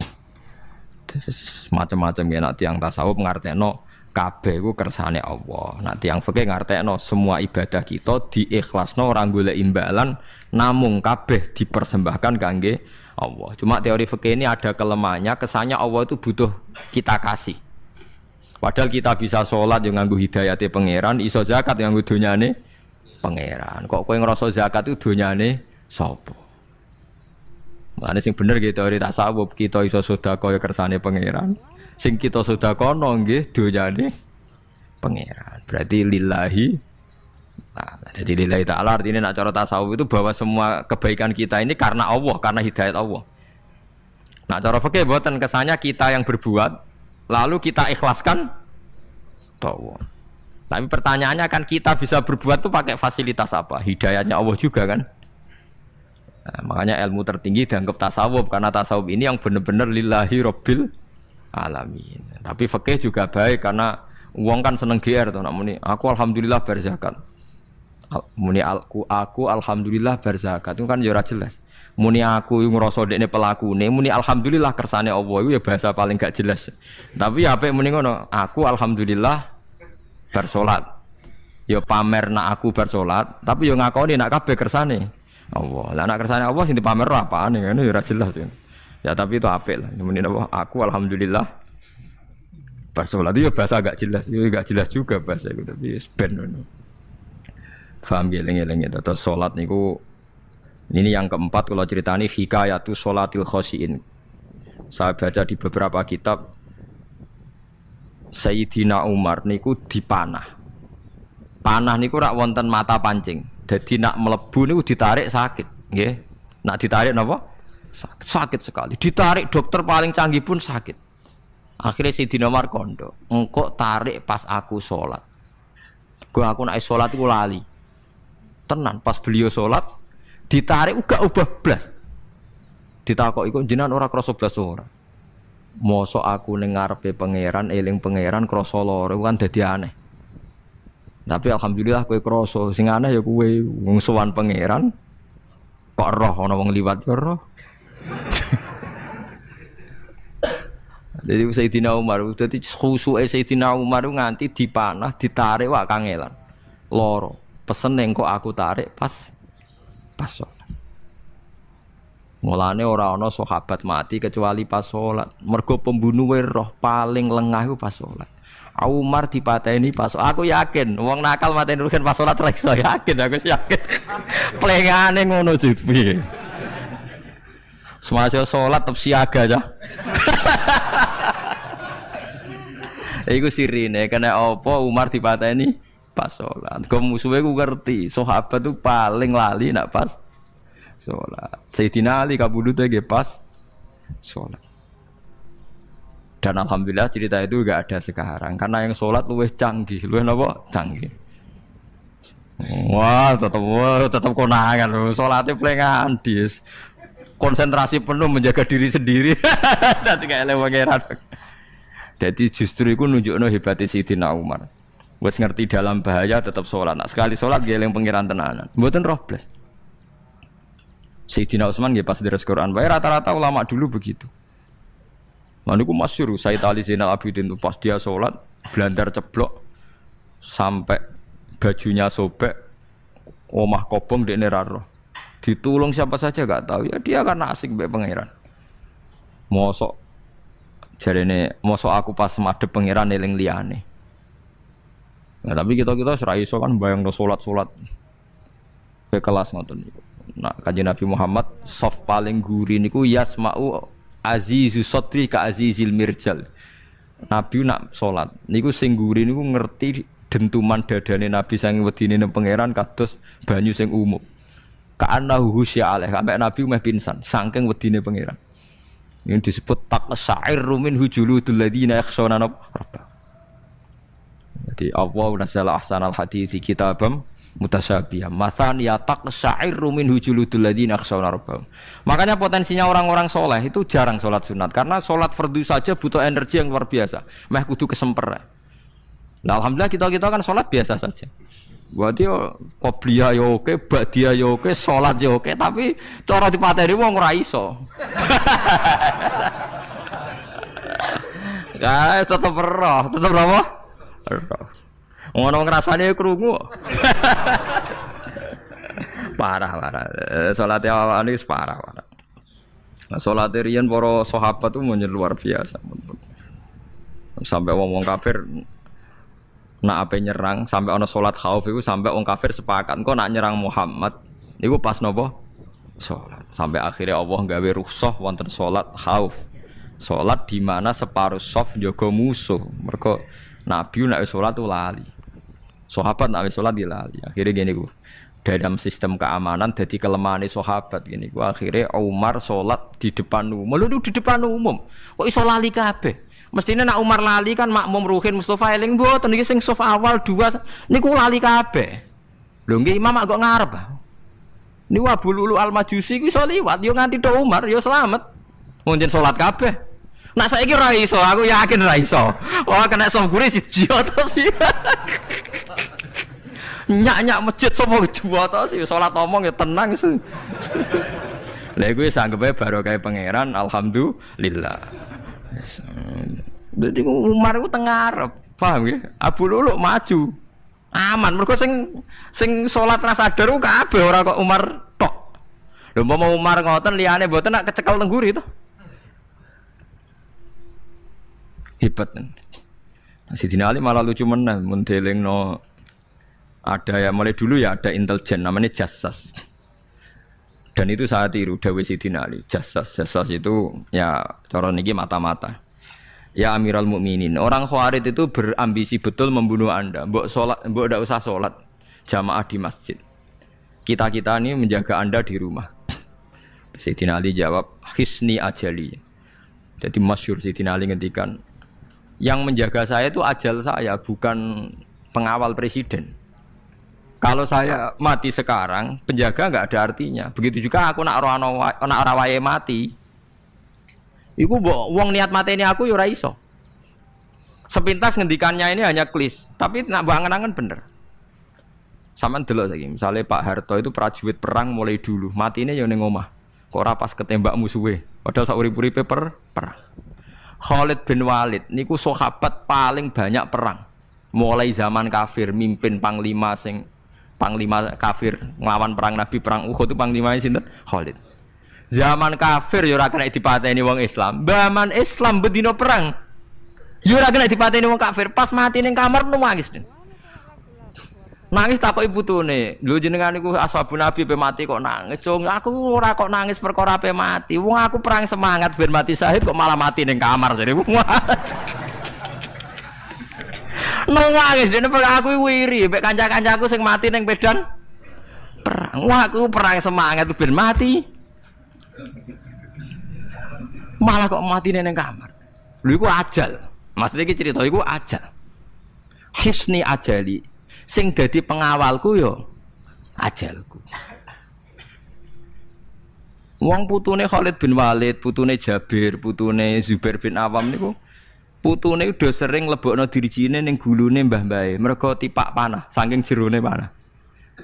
Macam-macam ya nak tiyang tasawuf ngartekno kabeh iku kersane Allah. Nak tiyang fikih ngartekno semua ibadah kita diikhlasno ora golek imbalan namung kabeh dipersembahkan kangge Allah. Cuma teori fikih ini ada kelemahannya, kesannya Allah itu butuh kita kasih. Padahal kita bisa sholat yang nganggo hidayate pangeran, iso zakat yang nganggo donyane pangeran. Kok kowe ngrasa zakat itu donyane sapa? Mane sing bener gitu teori tasawuf, kita iso sedekah ya kersane pangeran. Sing kita sedekahno nggih donyane pangeran. Berarti lillahi. Nah, jadi lillahi ta'ala artinya nak cara tasawuf itu bahwa semua kebaikan kita ini karena Allah, karena hidayat Allah. Nah, cara fikih mboten kesannya kita yang berbuat lalu kita ikhlaskan Allah. Tapi pertanyaannya kan kita bisa berbuat itu pakai fasilitas apa? Hidayatnya Allah juga kan? Nah, makanya ilmu tertinggi dianggap tasawuf karena tasawuf ini yang benar-benar lillahi rabbil alamin. Tapi fikih juga baik karena wong kan seneng GR to nak muni aku alhamdulillah berzakat. Muni aku alhamdulillah berzakat itu kan ya ora jelas. Muni aku ngrasa dekne pelakune, muni alhamdulillah kersane Allah itu ya bahasa paling gak jelas. Tapi ya apik muni ngono, aku alhamdulillah bersolat. Ya pamer nak aku bersolat, tapi ya ngakoni nak kabeh kersane Allah. Lah nak kersane Allah sing dipamer apane ngene ya ora jelas ya. Ya tapi itu apik lah. Muni apa? Aku alhamdulillah bersolat itu ya bahasa agak jelas. Ya gak jelas juga bahasa itu tapi ben ngono. Paham geleng-geleng itu. Terus salat niku ini yang keempat kalau ceritani hikayatu sholatil khosyin. Saya baca di beberapa kitab Sayyidina Umar niku dipanah. Panah niku rak wonten mata pancing. Jadi nak melebu niku ditarik sakit, nggih. Nak ditarik napa? Sakit sekali. Ditarik dokter paling canggih pun sakit. Akhirnya Sayyidina Umar kondo, engkau tarik pas aku sholat. Aku nak sholat iku lali. Tenan pas beliau sholat ditarik uga ubah blas. Ditakoki kok jenengan ora krasa blas ora. Mosok aku ning ngarepe pangeran eling pangeran krasa lara kan dadi aneh. Tapi alhamdulillah kowe krasa sing aneh ya kowe wong sowan pangeran kok roh ana wong liwat ya roh. Jadi Sayyidina Umar dadi khusuke Sayyidina Umar nganti dipanah ditarik wak kangelan. Loro. Pesen yang kok aku tarik pas sholat. Mulane ora ana sahabat mati kecuali pas sholat. Mergo pembunuhe roh paling lengah iku pas sholat. Umar dipateni pas aku yakin wong nakal mateni rugen pas sholat ra iso yakin aku yakin. Plengane ngono piye. Semasa sholat tetep siaga aja. Iku sirine kena apa Umar dipateni pas sholat. Kau musuhnya ku ngerti. Sahabat tu paling lali nak pas sholat. Sayyidina Ali kabudutnya ge pas sholat. Dan alhamdulillah cerita itu enggak ada sekarang. Karena yang sholat luwih canggih, luwih napa? Canggih. Wah, tetap konangan. Sholatnya pelengan dis. Konsentrasi penuh menjaga diri sendiri. Nanti kayak lewat pangeran. Jadi justru itu nunjukno hebatnya Sayyidina Umar. Wes ngerti dalam bahaya tetap sholat. Nah, sekali sholat geleng pengiran tenanan. Mboten roh blas. Sayyidina Utsman nggih pas deres Quran. Bae rata-rata ulama dulu begitu. Maniku masyhur Sayyid Ali Zainal Abidin itu pas dia sholat blandar ceblok sampai bajunya sobek, omah kobong dekne ra roh. Ditulung siapa saja enggak tahu. Ya dia karena asik mbek pangeran. Mosok jarene mosok aku pas madhep pangeran eling liyane. Nah, tapi kita serai iso kan bayang no sholat ke kelas ngoten niku. Nah, kanjeng Nabi Muhammad soft paling guri niku yasma'u azizu sotri ka azizil mirjal. Nabi nak sholat niku sing guri niku ngerti dentuman dadane Nabi saking wedine nang pangeran kados banyu sing umum. Ka'annahu husya alaih sampai Nabi meh pingsan saking wedine pangeran. Ini disebut taqsa'irru min hujuludul ladzina yakhshawna rabbah. Jadi Allah nazzala ahsanal hadithi kitabam Mutasyabihah. Matsaniya taqsha'iru minhu juludul ladzina yakhshawna rabbahum. Makanya potensinya orang-orang soleh itu jarang sholat sunat karena sholat fardu saja butuh energi yang luar biasa. Meh kudu kesemper. Nah, alhamdulillah kita kan sholat biasa saja. Berarti qobliyah yo oke, ba'diyah yo oke, sholat yo oke, tapi cara dipateni wong ora iso. Guys, tetep roh, tetep apa? Roh. Ngono ngrasane krungu. Parah. Salate awake parah. Nah, salate riyen para sahabat itu luar biasa. Sampai wong kafir nak ape nyerang, sampai ana salat khauf iku sampai wong kafir sepakat kok nak nyerang Muhammad niku pas napa? Salat. Sampai akhirnya Allah gawe rukhsah wonten salat khauf. Salat di mana separuh shaf njaga musuh. Mergo Nabi nek salat lali. Sahabat nak sholat dilali. Akhirnya gini ku, dalam sistem keamanan jadi kelemahan sahabat gini ku. Akhirnya Umar sholat di depan umum. Lalu di depan umum. Kok iso lali kabeh? Mestinya nak Umar lali kan makmum Ruhin Mustafa eling mboten iki sing saf awal dua niku lali kabeh. Lho nggih imam kok ngarep. Niku Abu Lulu Al-Majusi ku iso liwat yo nganti tok Umar yo selamat. Munjen sholat kabeh. Nak saiki ra iso, aku yakin ra iso. Wah kena sambure siji to sih. Nyak masjid sapa dua to sih salat omong ya tenang sih. Lha iku wis anggepe barokah pangeran alhamdulillah. Dadi Umar ku teng ngarep, paham nggih? Abu Lulu maju. Aman mergo sing salat ra sadar ku kabeh ora kok Umar tok. Lho umpama Umar ngoten liyane mboten nak kecekel teng guri to. Hebat. Sidina Ali malah lucu menan mun delingno ada ya mulai dulu ya ada intelijen namanya jassas. Dan itu saya tiru dawuh Sidina Ali. Jassas itu ya cara niki mata-mata. Ya Amirul Mukminin, orang Khawarij itu berambisi betul membunuh Anda. Mbok ndak usah salat jamaah di masjid. Kita-kita ini menjaga Anda di rumah. Sidina Ali jawab, "Hisni ajali." Jadi masyhur Sidina Ali ngendikan, yang menjaga saya itu ajal saya, bukan pengawal presiden. Kalau saya mati sekarang, penjaga nggak ada artinya. Begitu juga aku nak ora wae mati. Iku wong niat mateni aku ya ora iso. Sepintas ngendikannya ini hanya klis, tapi nak bangen-angen bener. Sampeyan delok saiki, misalnya Pak Harto itu prajurit perang mulai dulu, matine ya ning omah. Kok ora pas ketembak musuhe, padahal sak urip-uripe perang. Khalid bin Walid niku sahabat paling banyak perang. Mulai zaman kafir mimpin panglima kafir nglawan perang Nabi perang Uhud itu panglimane sinten? Khalid. Zaman kafir ya ora kena dipateni wong Islam. Zaman Islam bedino perang. Ya ora kena dipateni wong kafir. Pas mati ning kamar nangis. Nangis takoki putune. Lho jenengan niku ashabun Nabi pe mati kok nangis. Cung, aku ora kok nangis perkara pe mati. Wong aku perang semangat ben mati syahid kok malah mati ning kamar jare. Nangis dene aku wiri mek kanca-kancaku sing mati ning medan perang. Wah aku perang semangat ben mati. Malah kok mati ning kamar. Lho iku ajal. Maksudnya iki cerita iku ajal. Hisni ajali. Sing dadi pengawalku yo ajalku. Wong putune Khalid bin Walid, putune Jabir, putune Zubair bin Awam niku putune udah sering lebokno dirijine ning gulune mbah-mbahe. Mergo tipak panah, saking jerone panah.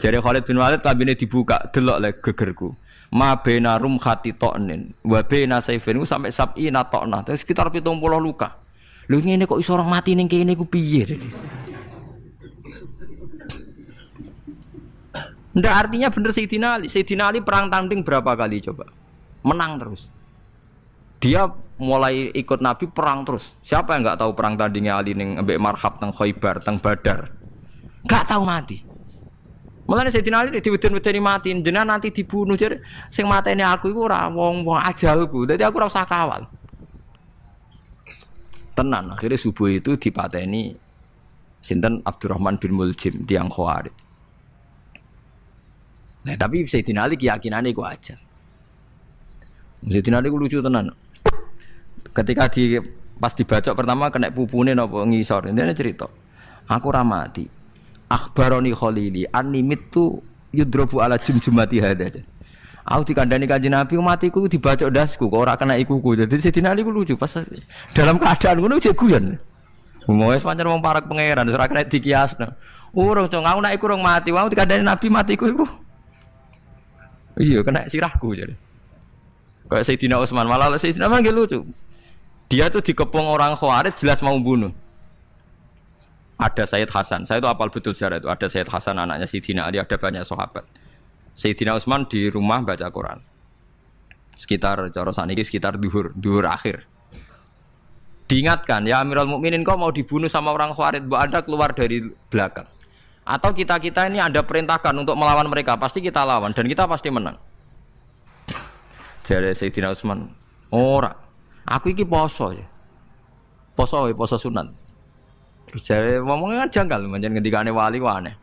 Jare Khalid bin Walid lambene dibuka, delok le gegerku. Ma baina rumkhati to'nin wa baina saifin sampai sab'ina to'na. Terus sekitar 70 luka. Lho ngene kok iso orang mati ning kene ku piye? Ndak artinya bener Sayyidina Ali. Sayyidina Ali perang tanding berapa kali coba? Menang terus. Dia mulai ikut Nabi perang terus. Siapa yang enggak tahu perang tandingnya Ali ning ambek Marhab teng Khaibar, teng Badar? Enggak tahu mati. Mulane Sayyidina Ali diweden-wedeni mati, jenengan nanti dibunuh jare sing mateni aku iku ora wong-wong ajalku. Dadi aku ora usah kawal. Tenan akhirnya subuh itu dipateni sinten Abdurrahman bin Muljim tiang Khawarij. Nah, tapi Sayyidina Ali keyakinannya itu aja. Sayyidina Ali itu lucu tenan. Ketika pas dibacok pertama kena pupune napa ngisor. Intine cerita. Aku ora mati. akhbaroni khalili animit tu yudrobu ala jumjumati hada. Aku dikandani Kanjeng Nabi matiku dibacok dasku kok ora kena ikuku. Jadi Sayyidina Ali ku lucu pas dalam keadaan ngono jek guyon. Wis pancen wong parek pangeran ora kena dikiasno. Urung cong aku nek iku urung mati, aku dikandani Nabi matiku iku. Iya kena sirahku jadi. Kayak Sayyidina Utsman malah Sayyidina Utsman lucu. Dia tuh dikepung orang Khawarij jelas mau bunuh. Ada Sayyid Hasan, saya itu apal betul sejarah itu. Ada Sayyid Hasan anaknya Sayyidina Ali, ada banyak sahabat. Sayyidina Utsman di rumah baca Quran. Sekitar cara saniki sekitar duhur akhir. Diingatkan, ya Amirul Mukminin kau mau dibunuh sama orang Khawarij, Bu Anda keluar dari belakang. Atau kita ini Anda perintahkan untuk melawan mereka, pasti kita lawan dan kita pasti menang. Jadi Sayyidina Utsman, ora. Aku iki poso ya. Poso sunat. Terus jare ngomongnya kan janggal, pancen ngendikane wali ku aneh.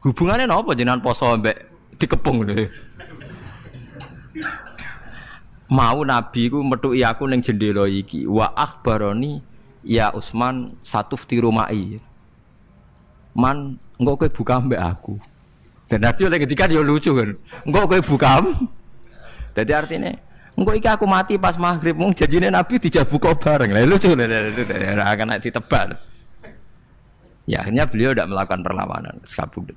Hubungannya napa jenengan poso mbek dikepung lho. Mau Nabi ku metuki aku ning jendela iki, wa akhbaroni ya Utsman satufti rumai. Man, engko kowe buka mbek aku. Dan Nabi oleh ngendikan ya lucu kan. Engko kowe buka. Dadi artinya engko iki aku mati pas maghrib mung janjine Nabi dijabuka bareng. Lah lucu ora akan ditebak. Ya akhirnya beliau tidak melakukan perlawanan, sekabut.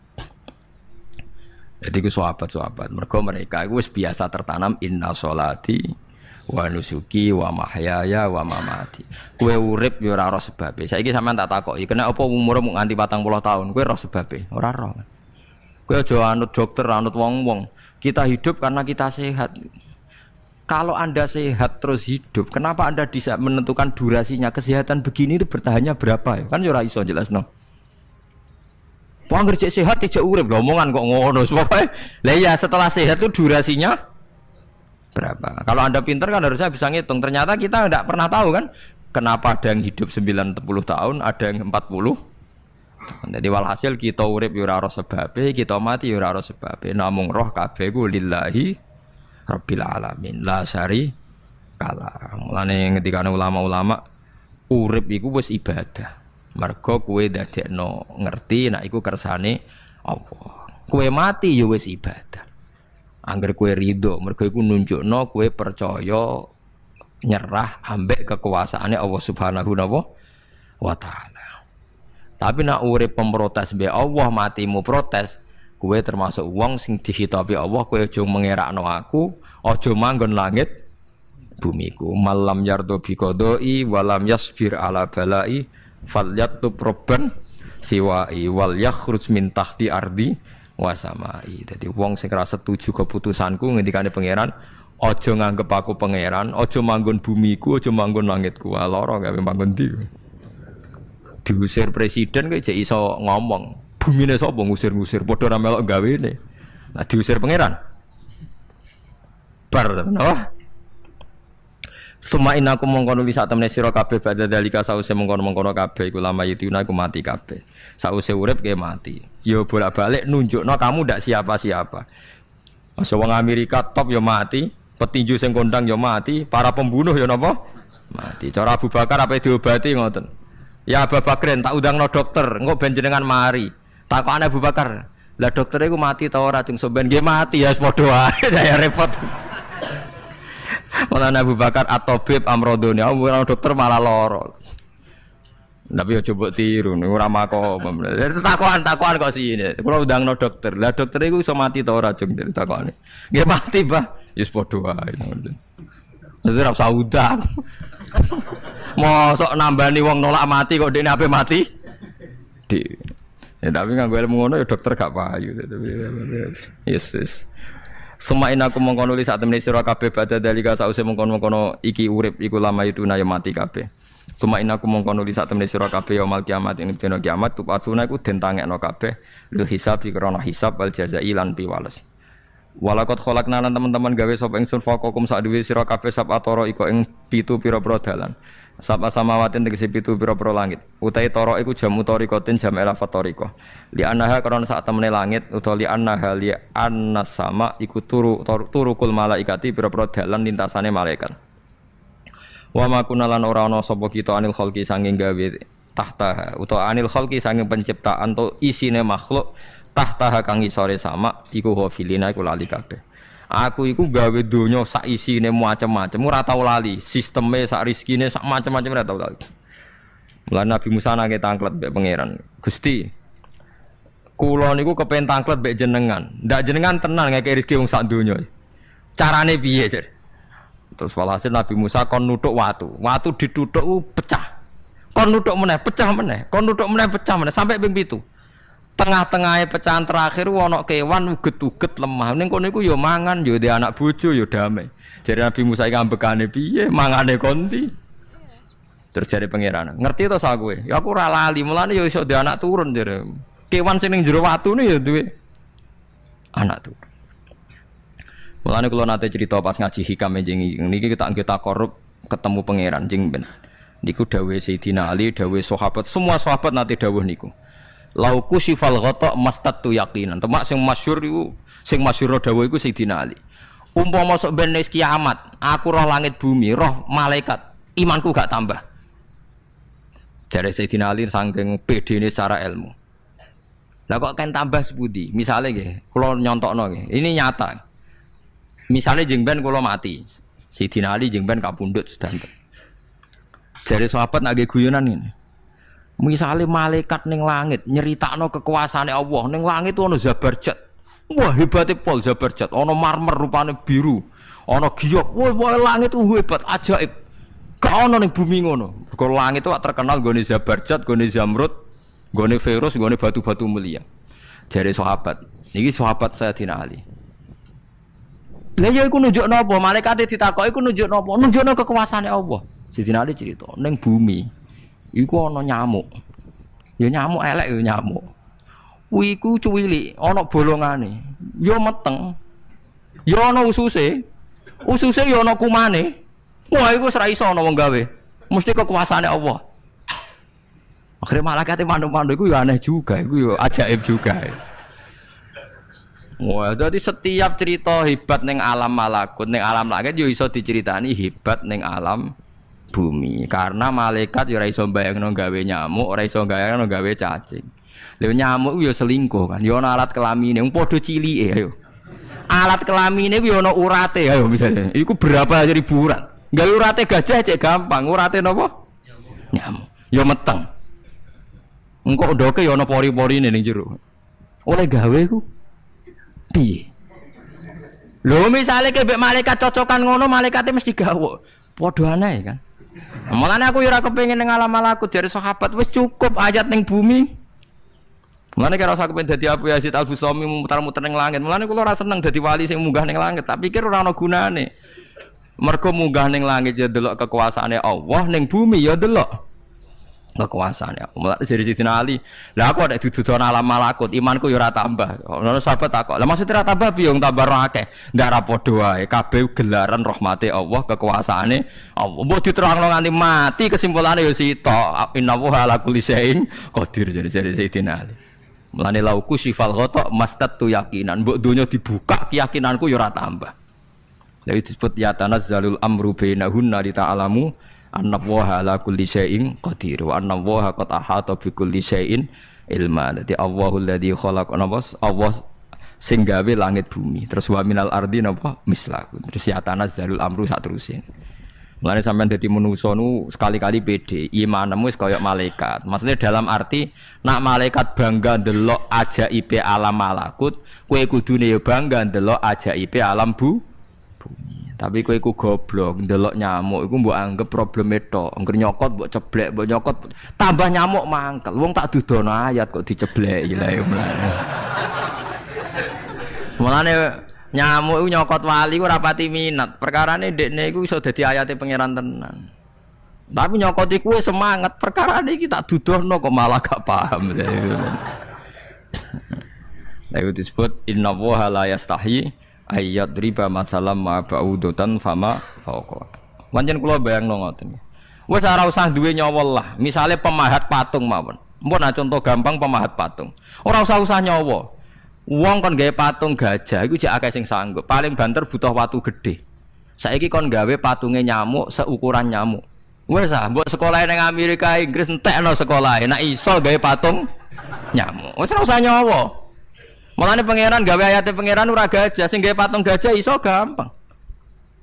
Jadi ku sahabat-sahabat, mereka itu biasa tertanam inna sholati wa nusuki wa mahyaya wa mamati. Kue urip yo ora roh sebabe. Saiki sampean tak takoki, kena apa umurmu nganti 40 tahun? Kue roh sebabe, ora roh. Kue aja anut dokter, anut wong-wong. Kita hidup karena kita sehat. Kalau Anda sehat terus hidup, kenapa Anda bisa menentukan durasinya? Kesehatan begini itu bertahannya berapa ya? Kan yo ora iso jelasno. Wong kerja sehat tidak urip, omongan kok ngono. Pokoke lah ya setelah sehat itu durasinya berapa? Kalau Anda pintar kan harusnya bisa ngitung. Ternyata kita tidak pernah tahu kan kenapa ada yang hidup 90 tahun, ada yang 40. Jadi walhasil kita urip yo ora sebabe, kita mati yo ora sebabe. Namung roh kabeh ku lillahi rabbil alamin. La syari kala. Mulane ngendikane ulama-ulama urip iku wis ibadah. Mergo kowe dadekno ngerti nek iku kersane Allah. Kowe mati ya wis ibadah. Angger kowe ridho, mergo iku nunjukno kowe percaya nyerah ambek kekuasaane Allah Subhanahu wa taala. Tapi nek urip pemprotes mbek Allah matimu protes, kowe termasuk wong sing dihitabi Allah, kowe aja mengerakno aku, aja manggon langit bumiku. Malam yardo bi qodoi walam yasbir ala balai falyatub robban siwai wal yakhruj min tahti ardi wasamai. Jadi wong sing ora setuju keputusanku ngendikane pangeran, aja nganggep aku pangeran, aja manggon bumiku, aja manggon langitku. Lara gawe manggon ndi. Diusir presiden kok jek iso ngomong. Bumine sapa ngusir-ngusir padha ora melok gawene. Nah diusir pangeran. Bar napa? Suma inaku mongkono li sak temene sira kabeh badha dalika sause mongkono-mongkono kabeh iku lama yutuna iku mati kabeh. Sause urip ke mati. Yo bolak-balik nunjukno kamu ndak siapa-siapa. Masa wong Amerika top yo mati, petinju sing kondang yo mati, para pembunuh yo napa? Mati. Cara Abu Bakar apa diobati ngoten. Ya Abu Bakrin tak undangno dokter, engko ben jenengan mari. Takokane Abu Bakar, lah dokter iku mati ta ora jeng sampean nggih mati ya padha wae saya repot. Malah Abu Bakar at-tabib amrodone, orang dokter malah loro. Tapi yo coba tiru, ora makom. Takokan kok sini. Kula undangno dokter. Lah dokter iku iso mati ta ora jeng takokane. Nggih mati, Mbah. Wis padha wae ngoten. Dadi ora usah undang. Mosok nambani wong nolak mati kok dekne ape mati? Ya tapi nganggo ilmu ngono ya dokter gak payu. Yes. Semain aku mengkono li sak temene sira kabeh badha dalika sause mengkono-mengkono iki urip iku lama itu na ya mati kabeh. Semain aku mengkono li sak temene sira kabeh ya mal kiamat ing dina kiamat tupasuna iku den tangekno kabeh lil hisab krana hisab wal jazai lan piwales. Walakot kholakna lan teman-teman gawe sapa ingsun faqakum sak duwe sira kabeh sab atara iko ing 7 pira-pira dalan. Sab samawatin tegese 7 pira-pira langit. Utahe tara iku jam utarikotin jam elafat tariko. Li annaha krana sak temene langit utawa li annaha li annas sama iku turukul malaikati pira-pira dalan lintasane malaikat. Wa ma kunalan ora ana sapa kita anil khalqi sanging gawe tahtaha utawa anil khalqi sanging penciptaan to isine makhluk tahtaha kang isore sama iku ghafilina iku lali kabeh. Aku iku gawe donya sak isine macam-macam ora tau lali, sisteme sak rezekine sak macam-macam ora tau lali. Mulane Nabi Musa nang tangklet mbek pangeran. Gusti, kula niku kepen tangklet mbek jenengan. Ndak jenengan tenan ngeke rezeki wong sak donya. Carane piye, Jar? Terus walhasil Nabi Musa kon nuthuk watu. Watu dituthuk pecah. Kon nuthuk meneh, pecah meneh. Kon nuthuk meneh, pecah meneh sampai ping 7. Tengah-tengahnya pecahan terakhir ana kewan uget-uget lemah. Ning kono iku ya mangan, ya ndek anak bojo ya damai. Jare Nabi Musa iki ambekane piye? Mangane konti. Terus jare pangeran, ngerti to sak kowe? Ya aku ora lali, mulane ya iso ndek anak turun jare. Kewan sing ning jero watune ya duwe anak turun. Mulane kula nate cerita pas ngaji hikam jeneng niki kita korup ketemu pangeran jeng ben. Niku dawuh Sayyidina Ali, dawuh sahabat, semua sahabat nate dawuh niku. Lauku sifal ghata mastatu yaqinan. Temak sing masyhur iku, sing masyhur dawuh iku Sayyidina Ali. Umpama sok ben wis kiamat, aku roh langit bumi, roh malaikat, imanku gak tambah. Jare Sayyidina Ali saking pedene secara ilmu. Lah kok kan tambah sepundi? Misale nggih, kula nyontokno nggih. Ini nyata. Misale jeng ben kula mati. Sayyidina Ali jeng ben kapundhut sedanten. Jare sahabat nggih guyonan ngene. Misale malaikat ning langit nyeritakno kekuasaane Allah, ning langit ana Zabarjat. Wah, hebate pol Zabarjat, ana marmer rupane biru, ana giok. Wah, langit hebat, ajaib. Gak ana ning bumi ngono. Mergo langit itu terkenal gone Zabarjat, gone Zamrud, gone Firus, gone batu-batu mulia. Jare sahabat, niki sahabat Sayyidina Ali. Lah ya iku nunjukno apa? Malaikate ditakoki iku nunjukno apa? Nunjukno kekuasaane Allah. Sayyidina Ali cerita, ning bumi iku ana nyamuk. Ya nyamuk elek ya nyamuk. Kuwi iku cuwilik, ana bolongane. Ya meteng. Ya ana ususe. Ususe ya ana kumane. Wah iku wis ra iso ana wong gawe. Mesti kekuasaane Allah. Akhire malaikate mandu-mandu iku ya aneh juga, iku ya ajaib juga. Wah, jadi setiap cerita hebat ning alam malakut, ning alam langit yo iso diceritani hebat ning alam bumi. Karena malaikat ya ora iso mbayangno gawe nyamuk, ora iso mbayangno gawe cacing. Lha nyamuk ya selingkuh kan, ya ana alat kelamine, wong padha cilike ayo. Alat kelamine ku ya ana urate ayo misalnya. Iku berapa ribu urat. Gawe urate gajah cek gampang, urate napa? Nyamuk. Ya meteng. Engko ndoke ya ana pori-porine ning jero. Oleh gawe ku piye? Lho misale kebek malaikat cocokan ngono, malaikate mesti gawe. Padha aneh kan. Mulane aku ora kepengin ning alam malakut jare sahabat wis cukup ayat ning bumi. Mulane kira usah kepengin dadi Abu Yazid Al-Bustami muter-muter ning langit. Mulane kula ora seneng dadi wali sing munggah ning langit, tak pikir ora ana gunane. Mergo munggah ning langit ya delok kekuasaane Allah, ning bumi ya delok kekuasaane. Mulane jare Sayyidina Ali, lah aku ada dududan alam malakut, imanku ya ora tambah. Ono sahabat takok, "Lah maksud ora tambah piye wong tambah ora akeh?" Ndak ra padha wae, kabeh gelaran rahmate Allah, kekuasaane Allah. Mbok diterangno nganti mati kesimpulane ya sitok. Innallaha ala kulli syai'in qadir jare Sayyidina Ali. Mulane lauku sifal ghata mastatu yaqinan. Mbok donya dibuka keyakinanku ya ora tambah. Lha disebut ya tanazzalul amru bainahunna li ta'lamu annallaha ala kulli syai'in qadir wa annallaha qad ahata bi kulli syai'in ilma. Dadi Allahul ladzi khalaqa nabas Allah sing gawe langit bumi. Terus wa minal ardi napa mislahu. Terus ya tanazzalul amru sak terusin. Mulane sampean dadi manusa nu sekali-kali pede, imanmu wis kaya malaikat. Maksudnya dalam arti nak malaikat bangga ndelok ajaibe alam malakut, kowe kudune ya bangga ndelok ajaibe alam bumi. Tapi kowe iku goblok, ndelok nyamuk iku mbok anggap probleme tok. Engger nyokot mbok ceblek, mbok nyokot tambah nyamuk mangkel. Wong tak dudono ayat kok dicebleki lha ya mulane. Mulane nyamuk iku nyokot wali ora pati minat. Perkarane ndekne iku iso dadi ayate pangeran tenan. Tapi nyokot iku semangat, perkarane iki tak dudono kok malah gak paham. Lha itu disebut innallaha la yastahi ayat riba masalah ma ba'udotan fama fauqa. Pancen kula bayangno ngoten. Wis ora usah duwe nyawa lah. Misale pemahat patung mawon. Mpun contoh gampang pemahat patung. Ora usah nyawa. Wong kon gawe patung gajah iku jek akeh sing sanggup. Paling banter butuh watu gedhe. Saiki kon gawe patunge nyamuk seukuran nyamuk. Wes ah, mbok sekolah ning Amerika Inggris entekno sekolah, nek iso gawe patung nyamuk. Wes ora usah nyawa. Mulane pangeran gawe ayate pangeran ora gajah, sing gawe patung gajah iso gampang.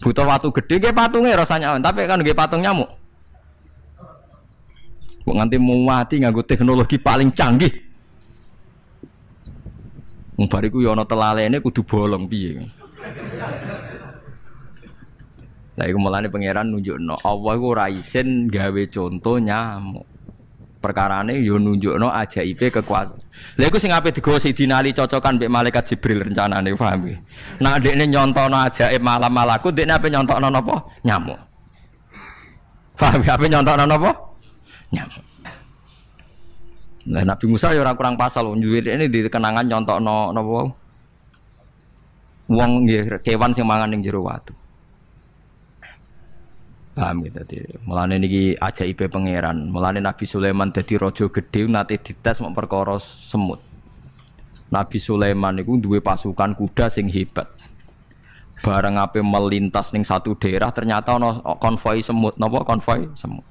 Butuh watu gede gawe patunge rasanya, tapi kan gawe patung nyamuk. Kok nganti mati nganggo teknologi paling canggih. Wong bariku ya ana telalene kudu bolong piye. Lah iku mulane pangeran nunjukno Allah iku ora isin gawe conto nyamuk. Perkarane yo nunjukno ajaibe kekuasaan. Lha iku sing ape digawa Sidina Ali cocokan mbek malaikat Jibril rencanane paham iki. Nek ndekne nyontono ajaib malam malaku ndekne ape nyontokno napa? Nyamuk. Paham ape nyontokno napa? Nyamuk. Lah Nabi Musa ya ora kurang pasal duwe ini di kenangan nyontokno napa? Wong nggih kewan sing mangan ning jero watu. Paham gitu tadi. Mulane niki ajaibe pangeran. Mulane Nabi Sulaiman dadi raja gedhe nate dites mok perkara semut. Nabi Sulaiman niku duwe pasukan kuda sing hebat. Bareng ape melintas ning satu daerah ternyata ana konvoi semut. Napa konvoi semut?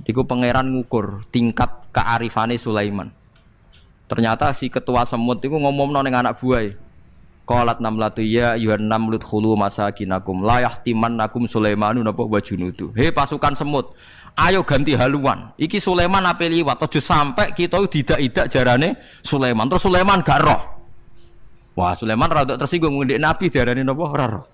Iku pangeran ngukur tingkat kearifane Sulaiman. Ternyata si ketua semut iku ngomongno ning anak buahe. Qalat namlatu ya ayuhan namlut khulu masakinakum la yahtimannakum Sulaimanu napa wa junudu. He pasukan semut, ayo ganti haluan. Iki Sulaiman ape liwat aja sampai kita didak-idak jarane Sulaiman. Terus Sulaiman gak roh. Wah, Sulaiman rada tersinggung ngendek Nabi diarani napa ora roh.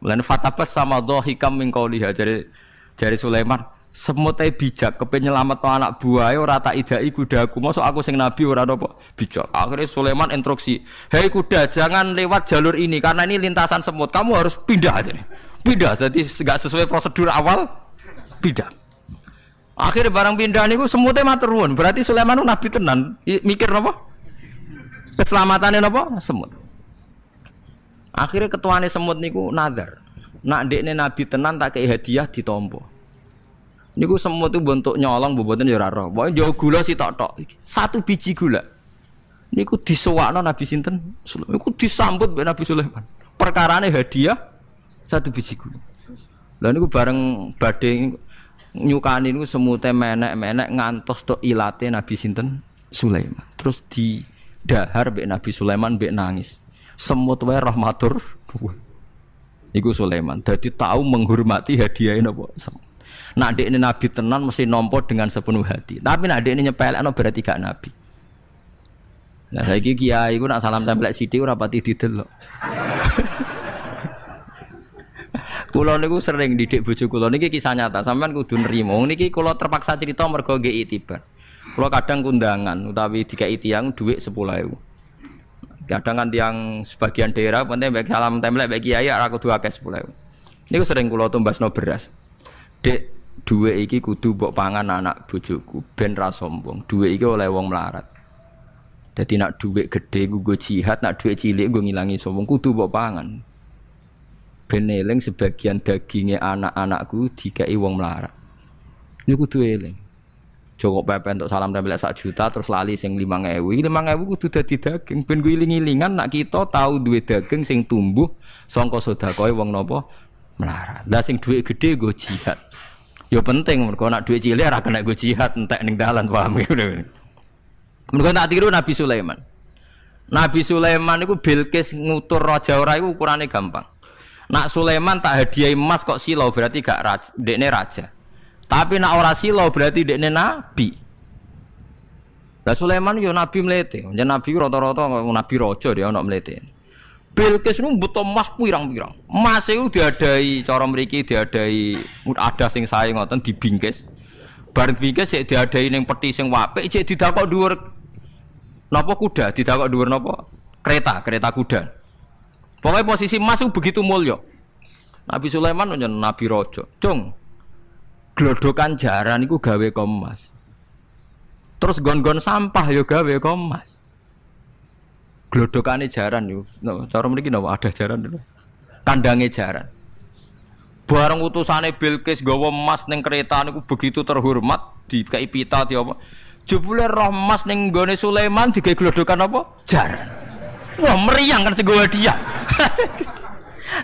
Mulane fatabas sama dhahikam min qauliha jare Sulaiman, semut ae bijak kepen nyelametno anak buahe ora tak idai kudaku. Mosok aku sing nabi ora napa bijak. Akhirnya Sulaiman instruksi, "Hei kuda, jangan lewat jalur ini karena ini lintasan semut. Kamu harus pindah aja nih." Pindah, jadi enggak sesuai prosedur awal pindah. Akhirnya barang pindah niku semutnya matur nuwun. Berarti Sulaiman nabi tenan. Mikir napa? Keselamatan napa? Semut. Akhirnya ketuane semut niku nazar. Nak ndekne nabi tenan tak kei hadiah ditampa. Niku semut itu bentuk nyolong boboten ya ora roh. Pokoke njawa gula sitok-tok. Satu biji gula. Niku disewakno Nabi sinten? Sulaiman. Niku disambut mbek Nabi Sulaiman. Perkarane hadiah satu biji gula. Lah niku bareng badhe nyukani niku semute menek-menek ngantos tok ilate Nabi sinten? Sulaiman. Terus didahar mbek Nabi Sulaiman mbek nangis. Semut wae rahmatur. Niku Sulaiman. Dadi tahu menghormati hadiah napa? Nak dekne nabi tenan mesti nampa dengan sepenuh hati. Tapi nak dekne nyepelekno berarti gak nabi. Nah saiki kiai iku nak salam tempel sithik ora pati didelok. Kula niku sering didik bojo kula niki kisah nyata. Sampeyan kudu nrimo. Niki kula terpaksa cerita mergo nggih itibar. Kula kadang kundangan utawi dikai tiyang dhuwit 10.000. Kadang kan tiyang sebagian daerah penting baik salam tempel baik kiai ora kudu akeh 10.000. Niku sering kula tumbasno beras. Dek duwe iki kudu mbok pangan anak bojoku ben ra sombong. Duwe iki oleh wong melarat. Dadi nak duwe gedhe nggo jihad, nak duwe cilik nggo ngilangi sombong kudu mbok pangan. Ben eling sebagian daginge anak-anakku dikai wong melarat. Niku kudu eling. Joko pepen untuk salam tempel 1 juta terus lali sing 5.000. 5.000 kudu dadi daging ben ku iling-ilingan nak kita tahu duwe daging sing tumbuh saka sedekahe wong napa melarat. Lah sing duwe gedhe nggo jihad. Ya penting mergo nak duit cilik ora kena go jihad entek ning dalan paham ngono. Mergo tak tiru Nabi Sulaiman. Nabi Sulaiman niku Bilqis ngutur raja ora iku ukurane gampang. Nak Sulaiman tak hadiah emas kok silau berarti gak raja, dekne raja. Tapi nak ora silau berarti dekne nabi. Lah Sulaiman yo nabi mlete. Yen nabi rata-rata nabi raja dia ono mlete. Bilqis nu butuh emas pirang-pirang. Emas itu diadai cara mriki diadai ada sing sae ngoten dibingkis. Bareng bingkis sik diadai ning peti sing apik sik didakok dhuwur napa kuda, didakok dhuwur napa kereta kuda. Pokoke posisi emas itu begitu mulya. Nabi Sulaiman njen nabi raja. Cung. Glodokan jaran iku gawe emas. Terus gon-gon sampah yo gawe emas. Glodokane jaran yo. Cara mriki napa ada jaran lho. Kandange jaran. Bareng utusane Bilqis nggawa emas ning kereta niku begitu terhormat dikai pita di apa. Jebule roh emas ning nggone Sulaiman digawe glodokan apa? Jaran. Wah meriang kan sing dia.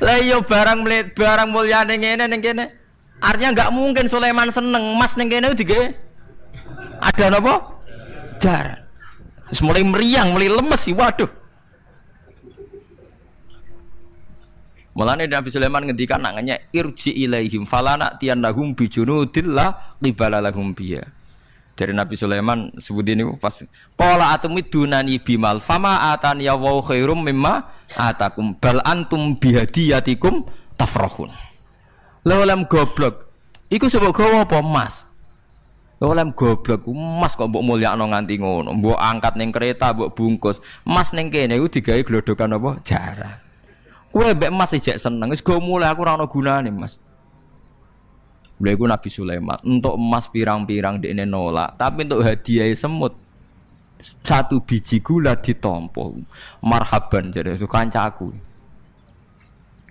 Lah iya barang mulyane ngene ning kene. Artinya enggak mungkin Sulaiman seneng emas ning kene digawe ada napa? Jar. Wis mulai meriang, mulai lemes sih, waduh. Mulane Nabi Sulaiman ngendikan nak ngenyek irji ilaihim falana tiyannahum bijunudil la qibala lahum biya. Dari Nabi Sulaiman sebut ini pas qala atumidunani bimal fama atani ya wa khairum mimma atakum bal antum bihadiyatikum tafrahun. Lha goblok iku sebab gawa apa emas? Lha goblok emas kok mbok mulyakno nganti ngono, mbok angkat ning kereta mbok bungkus. Emas ning kene iku digawe glodokan apa? Jarang. Kowe mbek emas ijek seneng, wis go mulai aku ora ono gunane, Mas. Lha iku Nabi Sulaiman, untuk emas pirang-pirang dekne nolak, tapi untuk hadiah semut satu biji gula ditampa. Marhaban jare kancaku.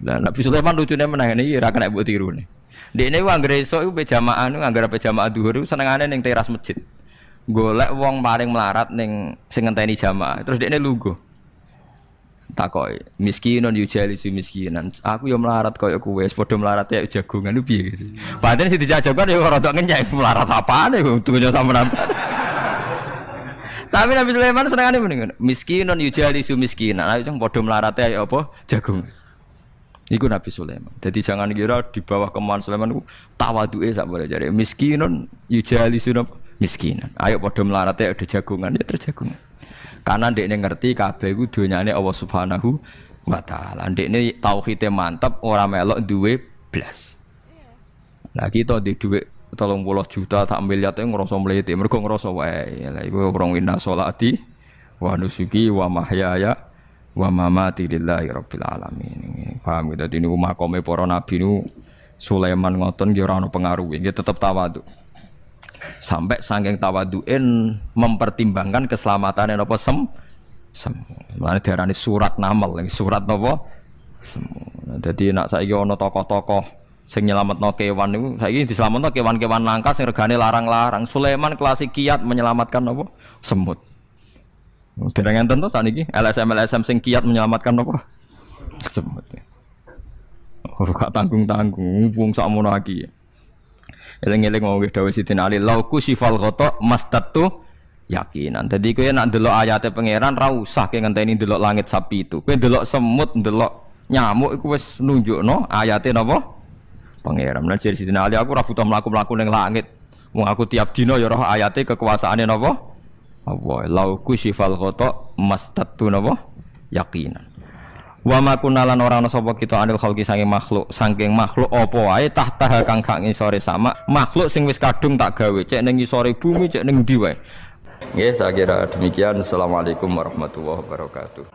Lah Nabi Sulaiman lucune meneh iki ora kena mbok tirune. Dekne ku anggere esuk iku pe jamaah nu anggere pe jamaah dhuwur iku senengane ning teras masjid. Golek wong paling melarat ning sing ngenteni jamaah, terus dekne lungguh. Takoki miskinun yujalisu miskinan aku yo melarat koyo kowe wis padha melarat ya jagongan lu piye gitu. Padahal sing dijajokan yo rada ngenyek melarat apane dunya sampean. Tapi Nabi Sulaiman senengane mendingan miskinun yujalisu miskinan ayo padha melarat ya apa jagung. Iku Nabi Sulaiman. Jadi jangan kira di bawah kemauan Sulaiman ku tawaduke sak boleh jare miskinun yujalisu miskinan. Ayo padha melarat ya ada jagongan ya terjagungan. Karena ndekne ngerti kabeh iku donyane Allah Subhanahu wa taala. Ndekne tauhide mantep ora melok duwe blas. Lah kita di dhuwit 30 juta tak miliar e ngrasa mlete mergo ngrasa wae. Lah iku wong wina sholati wa nusuki wa mahyaya wa mamati lillahi rabbil alamin. Paham gitu niku makome para nabi niku Sulaiman ngoten nggih ora ono pengaruhe, nggih tetep tawadhu. Sampai saking tawaduin mempertimbangkan keselamatan napa semu. Mulane diarani surat namel, surat napa semu. Dadi nek saiki ana tokoh-tokoh sing nyelametno kewan niku saiki diselametno kewan-kewan langka sing regane larang-larang. Sulaiman kelas kiat menyelamatkan napa semut. Dereng enten to saniki LSM sing kiat menyelamatkan napa semut. Ora gak tanggung-tanggung wong sakmono iki. Eling-eling wong wis dawuh Sidin Ali lauku sifal ghata mastatu yakinan. Dadi kowe nek ndelok ayate pangeran ra usah ke ngenteni ndelok langit sapi itu. Kowe ndelok semut, ndelok nyamuk iku wis nunjukno ayate napa? Pangeran. Lan jare Sidin Ali aku ora butuh mlaku-mlaku ning langit. Wong aku tiap dina ya roh ayate kekuasaane napa? Allah. Lauku sifal ghata mastatu napa? Yakinan. Wa ma kunalan ora ana sapa kita anil khalqi saking makhluk apa wae tahta kang gak ngisore sama makhluk sing wis kadung tak gawe cek ning ngisore bumi cek ning ndi wae. Nggih saya kira demikian. Assalamualaikum warahmatullahi wabarakatuh.